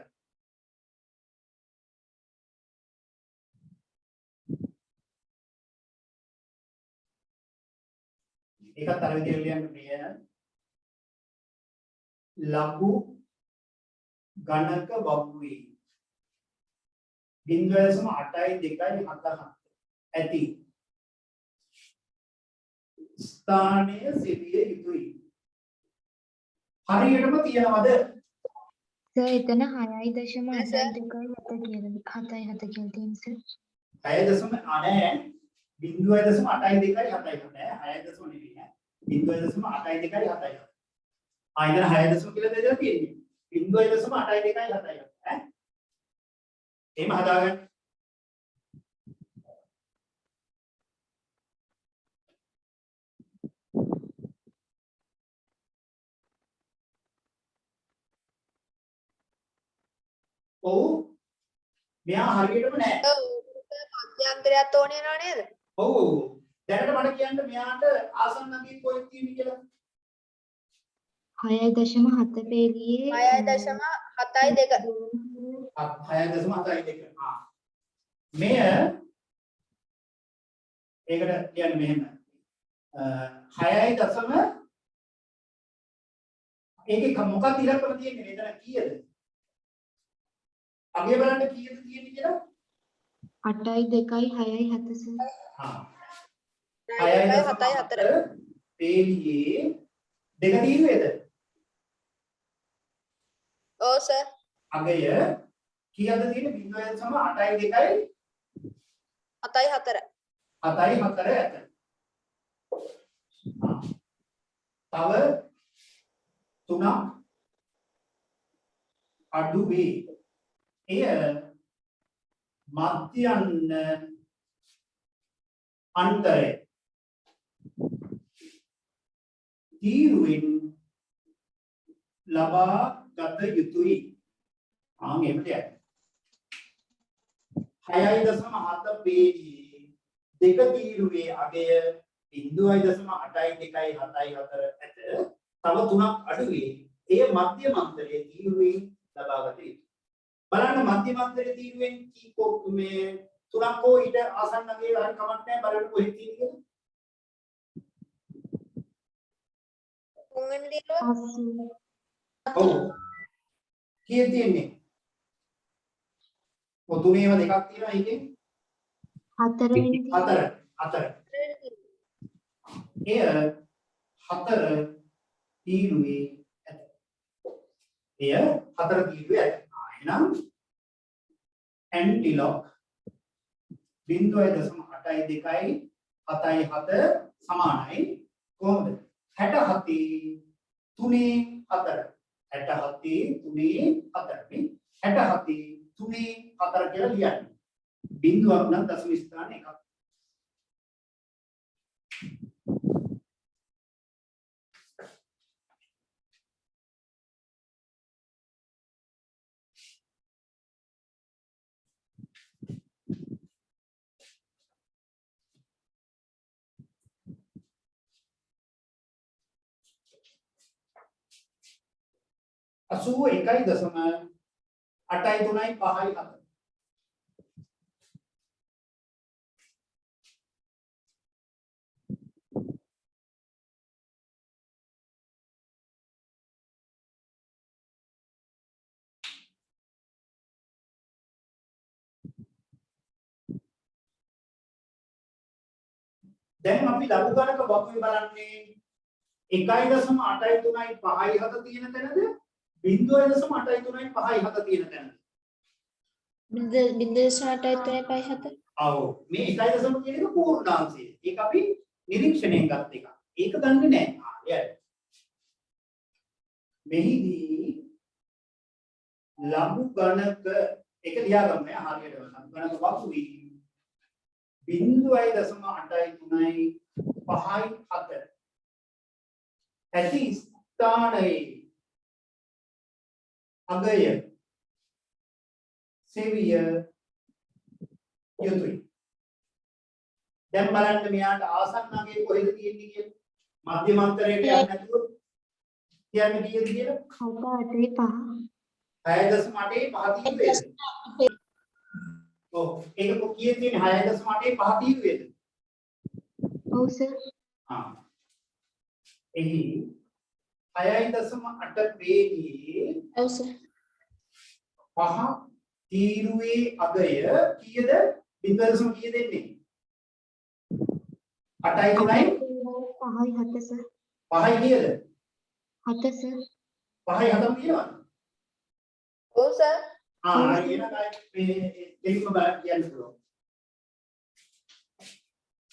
ඒකත් අර විදිහට ලියන්න ප්‍රිය ලඝු ගණක වක්ුවේ 0.8යි 2යි 7 ඇති ස්ථානය සිටිය යුතුයි හරියටම තියනවද
සර් එතන 6.82 කියලා 7.7 කියලා තියෙන සර්
6.8 0.8යි 2යි 7යි 6 නෙවෙයි නෑ 0.8යි 2යි 7යි ආයෙත් 6 කියලා දෙදලා තියෙන්නේ 0.8යි 2යි 7යි ඈ එහෙම හදාගන්න ඔව් මෙයා හරියටම නෑ
මධ්‍යන්තරයක් ඕනේ නෝ නේද
ඔව් ඔව් දැනට මට කියන්න මෙයාට ආසන්න අගින් කොහෙද තියෙන්නේ කියලා
6.7 පේලියේ
6.72
6.72 මෙය ඒකට කියන්නේ මෙහෙම 6.0 ඒකේ මොකක්ද ඉලක්කම තියෙන්නේ මෙතන කීයද අගය බලන්න කීයද තියෙන්නේ කියලා
8යි 2යි 6යි 7 සර්
6.7
පේලියේ දෙක තියෙන්නේද
ඔව් සර්
අගය කීයද තියෙන්නේ 0.8යි 2යි
7යි 4
7යි 4 ඇත. තව 3ක් අඩු වේ. එය මධ්‍යන්න අන්තරය තීරුවෙන් ලබා ගත යුතුයි. ආන් එහෙමද යන්නේ. 6.7 පේජයේ දෙක තීරුවේ අගය 0.8යි 2යි 7යි 4 ඇත. තව 3ක් අඩු වේ. එය මධ්‍යමාන්තරයේ තීරුවේ ලබා ගත යුතුයි. බලන්න මධ්‍යමාන්තරයේ තීරුවෙන් කීකෝ මේ 3ක් හෝ ඊට ආසන්න අගයේ හරි කමක් නැහැ බලන්න කොහෙද තියෙන්නේ කියලා.
තුන්වෙනි තීරුව
80
ඔව්. කීයද තියෙන්නේ? ඔය තුනේම දෙකක් තියෙනවා ඒකෙන්
4 වෙනි
4 එය 4 තීරුවේ ඇත. එය 4 තීරුවේ ඇත. එහෙනම් ඇන්ටිලොග් 0.8යි 2යි 7යි 7 සමානයි කොහොමද? 67 3 4 67 3 4 නේ 67 3 4 කියලා ලියන්නේ. බිංදුවක් නම් දශම ස්ථාන එකක්. අසූ එකයි දශම 8යි 3යි 5යි 7 දැන් අපි ලඝු ගණක වක්‍රය බලන්නේ 1.83යි 5යි 7 තියෙන තැනද 0.83යි 5යි 7 තියෙන තැනද?
බින්දුව ස්ටාර්ට් ආයි 3.7.
ඔව් මේ 1.0 කියන එක පූර්ණාංශය. ඒක අපි නිරීක්ෂණයෙන් ගත්ත එක. ඒක දන්නේ නැහැ. මෙහිදී ලඝු ගණක එක ලියාගමු නේ හරියටම. ලඝු ගණක වක්‍රය 0.83යි 5යි 7 ඇති ස්ථානයේ අගය සෙවිය යුතුයි. දැන් බලන්න මෙයාට ආසන්න අගය කොහෙද තියෙන්නේ කියලා. මධ්‍යම අන්තරයට යන්නේ නැතුව කියන්නේ කීයද කියලා? 6.8 5 තියෙන්නේ. ඔව් ඒක කීයද තියෙන්නේ 6.8 5 තියෙන්නේ.
ඔව් සර්.
එහි 6.8 වේගයේ
ඔව් සර්.
පහ තීරුවේ අගය කීයද? 0.0 කීයද එන්නේ? 8යි 3යි
5යි 7 සර්.
5යි කීයද?
7 සර්.
5යි 7ම කියනවද?
ඔව් සර්.
හරි එහෙනම් මේ දෙකම බලන්න කියන්න පුළුවන්.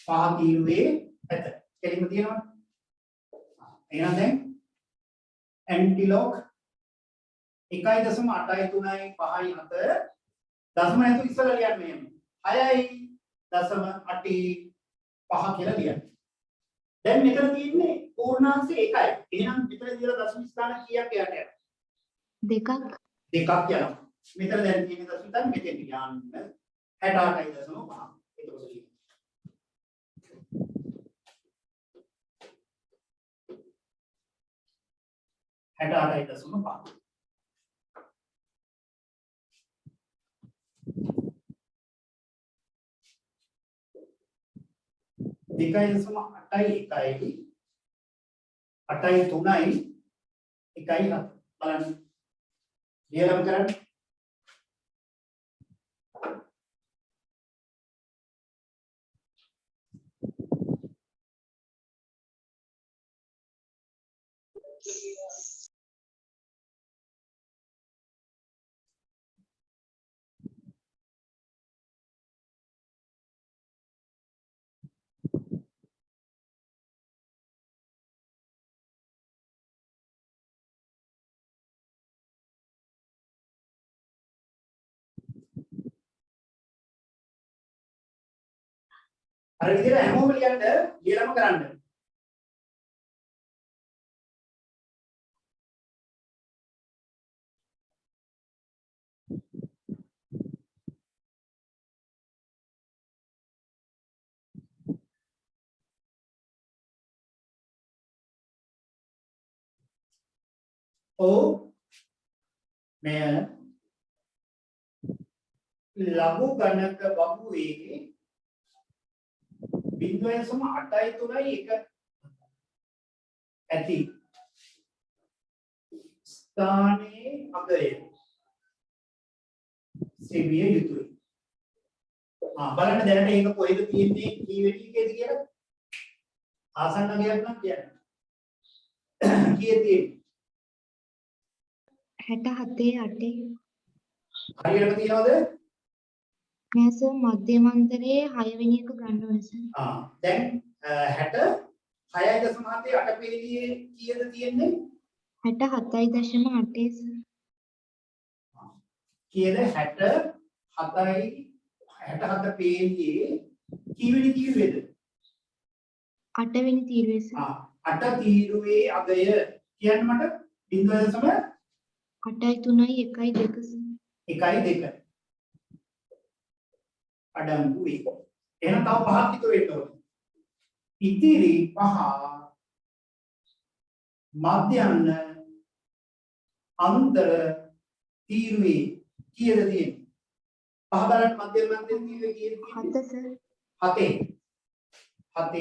පහ තීරුවේ ඇත. කෙලින්ම තියෙනවද? එහෙනම් දැන් ඇන්ටිලොග් 1.83යි 5යි 7 දශම නැතු ඉස්සලා ලියන්නේ එහෙම 6.8 5 කියලා ලියන්න. දැන් මෙතන තියෙන්නේ පූර්ණාංශය 1යි. එහෙනම් මෙතන දිලා දශම ස්ථාන කීයක් යට යනවා?
දෙකක්.
දෙකක් යනවා. මෙතන දැන් තියෙන දශම ස්ථාන මෙතෙන් යන්න 68.5. ඒක ඔසලිය. හැටාටයි දශම 5. දෙකයි දශම 8යි 1යි 8යි 3යි 1යි 7 බලන්න ලියලම් කරන්න. අර විදිහට හැමෝම ලියන්න ලියලම කරන්න. ඔව් මේ ලඝු ගණක වගුවේ 0.8යි 3යි 1 ඇති ස්ථානයේ අගය සෙවිය යුතුයි. බලන්න දැනට ඒක කොහෙද තියෙන්නේ කී වෙනි එකේද කියලා ආසන්න අගයක් නම් කියන්න. කීයේ තියෙන්නේ?
67 8.
හරියටම තියනවද?
නෑ සර් මධ්‍යමාන්තරයේ 6 වෙනි එක ගන්න ඕනේ සර්.
දැන් 66.7 8 පෙළියේ කීයද තියෙන්නේ?
67.8 සර්.
කීයද? 67 පෙළියේ කී වෙනි තීරුවේද?
8 වෙනි තීරුවේ සර්.
8 තීරුවේ අගය කියන්න මට 0.8යි
3යි 1යි 2 සර්.
1යි 2 අඩංගු වේ. එහෙනම් තව පහක් ඉතුරු වෙන්න ඕනේ. ඉතිරි පහ මධ්‍යන්න අන්තර තීරුවේ කීයද තියෙන්නේ? පහ බලන්න මධ්‍යම අන්තර තීරුවේ කීයද තියෙන්නේ?
7 සර්.
7. 7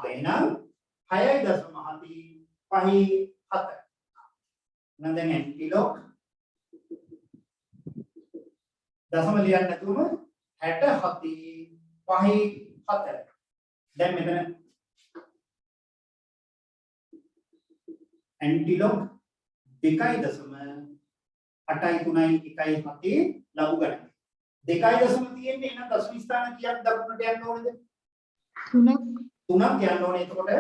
එහෙනම් 6.7 5 7. නම් දැන් ඇන්ටිලොග් දශම ලියන්න නැතුවම 67 5 7 දැන් මෙතන ඇන්ටිලොග් 2.8යි 3යි 1යි 7 ලඝු ගණක. 2.0 තියෙන්නේ එහෙනම් දශම ස්ථාන කීයක් දක්වන්නට යන්න ඕනද?
3ක්
3ක් යන්න ඕනේ. එතකොට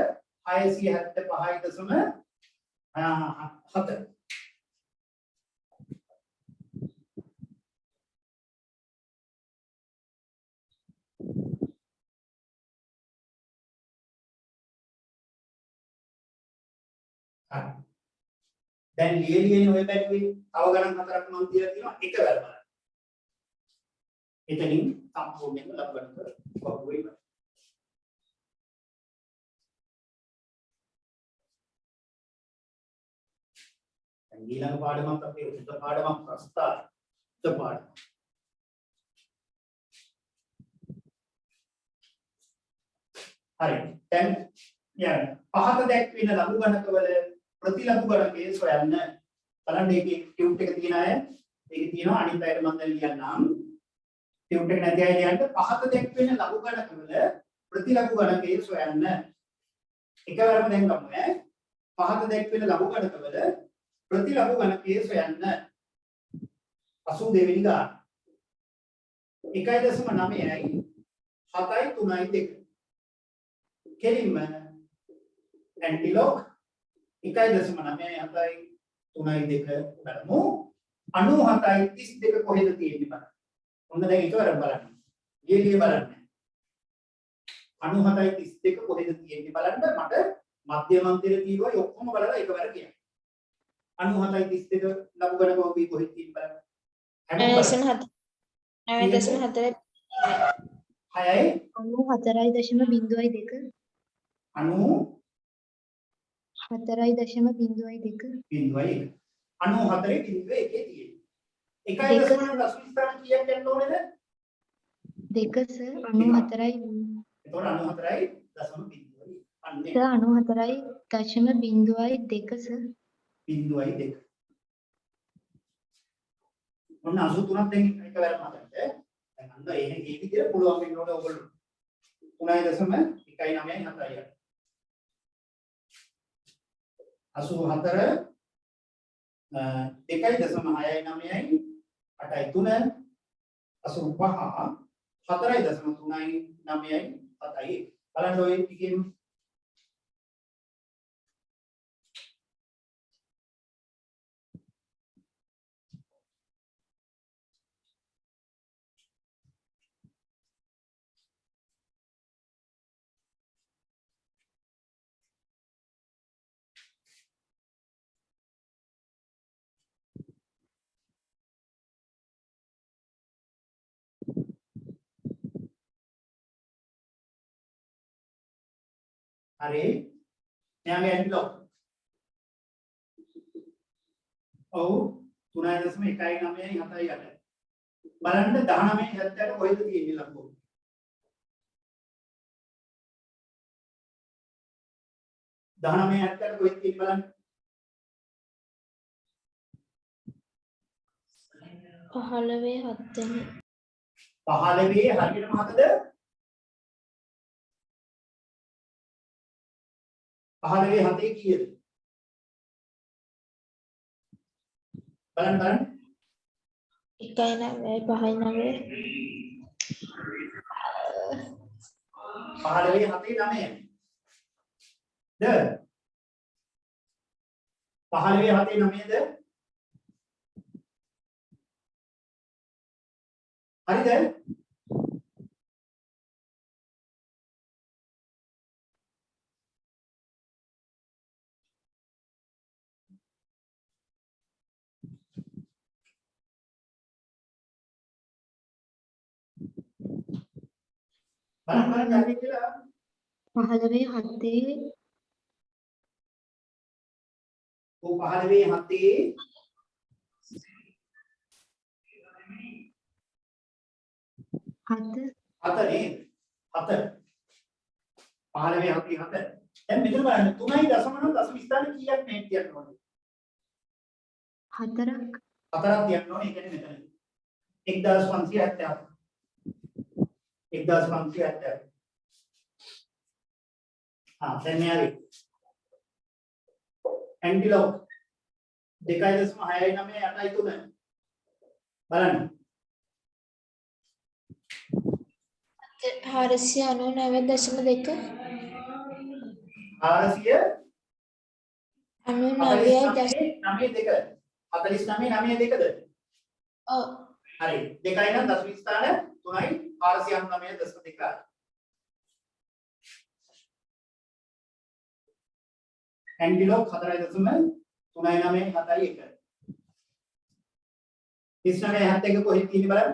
675.7 දැන් ලියලියනේ ඔය බැලුවේ තව ගණන් හතරක් මම තියලා තියෙනවා එකවර බලන්න. එතනින් සම්පූර්ණයෙන්ම ලබ ගන්න කොහොමද ඉවර. දැන් ඊළඟ පාඩමක් අපේ උද පාඩමක් ප්‍රස්තාව උද පාඩම. හරි. දැන් යන්න. පහත දැක්වෙන ලඝු ගණකවල ප්‍රතිලඝු ගණකයේ සොයන්න. බලන්න මේකේ ටියුට් එක තියෙන අය මේකේ තියෙනවා අනිත් අයට මම දැන් ලියන්නම්. ටියුට් එක නැති අය ලියන්න පහත දැක්වෙන ලඝු ගණකවල ප්‍රතිලඝු ගණකයේ සොයන්න. එකවරම දැන් ගමු ඈ. පහත දැක්වෙන ලඝු ගණකවල ප්‍රතිලඝු ගණකයේ සොයන්න. 82 වෙනි ගාන. 1.9යි 7යි 3යි 2. කෙලින්ම ඇන්ටිලොග් 1.9යි 7යි 3යි 2 බලමු. 97යි 32 කොහෙද තියෙන්නේ බලන්න. ඔන්න දැන් එකවරම බලන්න. ඊයේ බලන්න. 97යි 32 කොහෙද තියෙන්නේ බලන්න. මට මධ්‍යම අන්තයේ තියෙනවා ඔක්කොම බලලා එකවර කියන්න. 97යි 32 ලඝු ගණක ඔබේ කොහෙද තියෙන්නේ බලන්න.
9.4 9.4
6යි
94.02 4.02
බිඳුවයි 94 බිඳුව එකේ තියෙන්නේ. 1.9 ස්ථාන කීයක් යන්න ඕනේද?
2 සර් 94යි
එතකොට 94යි දශම බිඳුවයි. අන්නේ
සර් 94.02 සර්
බිඳුවයි 2. ඔන්න 83ක් දැන් එකවරම හදන්න. දැන් අන්න ඒ විදිහට පුළුවන් වෙනකොට ඔයගොල්ලෝ 3.1.9යි 7යි. 84 2.6යි 9යි 8යි 3 85 4.3යි 9යි 7යි. බලන්න ඔය ටිකෙන් හරි. මෙයාගේ ඇන්ටිලොග්. ඔව් 3.1යි 9යි 7යි 8යි. බලන්න 19යි 78 කොහෙද තියෙන්නේ ලංකෝ? 19යි 78 කොහෙද තියෙන්නේ බලන්න.
15 7
15 හරියටම හතද? 15 7 කීයද? බලන්න
1.9 5.9
15 7 9යි. ද 15 7 9ද? හරිද? බලන්න කියලා
15 7
ਉਹ 15 7
7
7 නේද? 7 15 7 7. දැන් මෙතන බලන්න 3යි දශම නම් දශම ස්ථාන කීයක් මේ කියන්න ඕනේ?
4ක්
4ක් තියන්න ඕනේ. ඒ කියන්නේ මෙතන 1577 1577 हाँ දැන් මෙයාගේ ඇන්ටිලෝප් 2.6යි 9යි 8යි 3 බලන්න
499.2
400
99.2
49 9.2ද
ඔව්
හරි 2යි නම් දශමික ස්ථාන 3යි 499.2 ඇන්ටිලෝප් 4.39 7යි 1 39.71 කොහෙද තියෙන්නේ බලන්න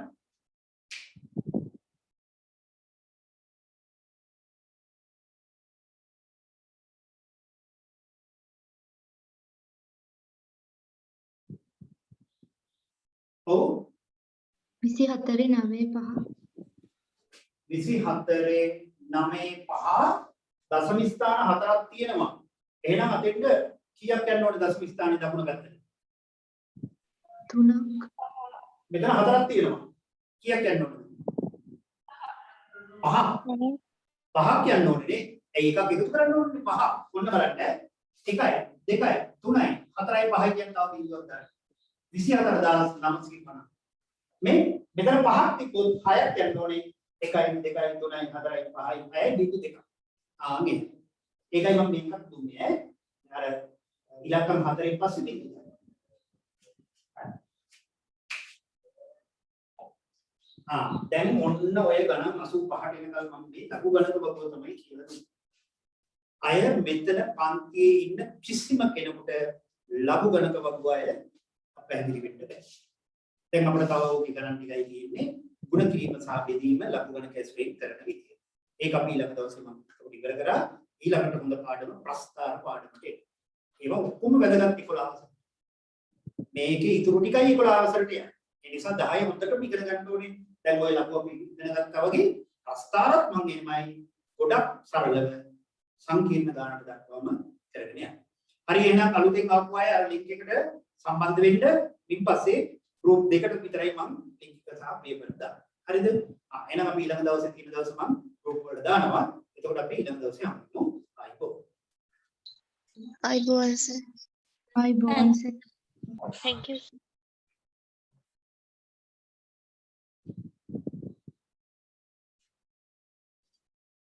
ඔව්
24 9 5
24 9 5 දශම ස්ථාන 4ක් තියෙනවා. එහෙනම් අතෙන්ද කීයක් යන්න ඕනේ දශම ස්ථානේ දකුණ පැත්තට?
3ක්
මෙතන 4ක් තියෙනවා. කීයක් යන්න ඕනද? 5. 5ක් යන්න ඕනේ නේ. ඒ එකක් එකතු කරන්න ඕනේ 5. ඔන්න බලන්න. 1යි 2යි 3යි 4යි 5යි කියන තව බිඳුවක් ගන්න. 24950. මේ මෙතන 5ක් තිබ්බොත් 6ක් යන්න ඕනේ 1යි 2යි 3යි 4යි 5යි 6යි බිඳු දෙක. ආන්නේ. ඒකයි මම මේකක් දුන්නේ ඈ. අර ඉලක්කම් 4න් පස්සේ බිඳු. දැන් ඔන්න ඔය ගණන් 85ට එනකල් මම මේ ලඝු ගණක බබුව තමයි කියලා දුන්නේ. අය මෙතන පන්තියේ ඉන්න කිසිම කෙනෙකුට ලඝු ගණක බබුව අය පැහැදිලි වෙන්න බෑ. දැන් අපිට තව ඕකේ ගණන් ටිකයි තියෙන්නේ. ගුණ කිරීම සහ බෙදීම ලඝු ගණක ඇස්පෙක්ට් කරන විදිය. ඒක අපි ඊළඟ දවසේ මම ඉවර කරා. ඊළඟට හොඳ පාඩම ප්‍රස්තාර පාඩමට එන්න. ඒවා ඔක්කොම වැදගත් 11. මේකේ ඉතුරු ටිකයි 11 වසරට යන්නේ. ඒ නිසා 10 හොඳටම ඉගෙන ගන්න ඕනේ. දැන් ඔය ලකුව අපි ඉගෙන ගත්තා වගේ ප්‍රස්තාරත් මම එහෙමයි ගොඩක් සරලව සංකීර්ණ ගානට දක්වාම කරගෙන යනවා. හරි එහෙනම් අලුතෙන් ආපු අය අර ලින්ක් එකට සම්බන්ධ වෙන්න ඊට පස්සේ ගෲප් දෙකට විතරයි මම ලින්ක් එක සහ පේපර් දාන්නේ. හරිද? එහෙනම් අපි ඊළඟ දවසේ තියෙන දවසේ මම ගෲප් වල දානවා. එතකොට අපි ඊළඟ දවසේ හම්බෙමු.
අයිබෝන් සර්
Thank you.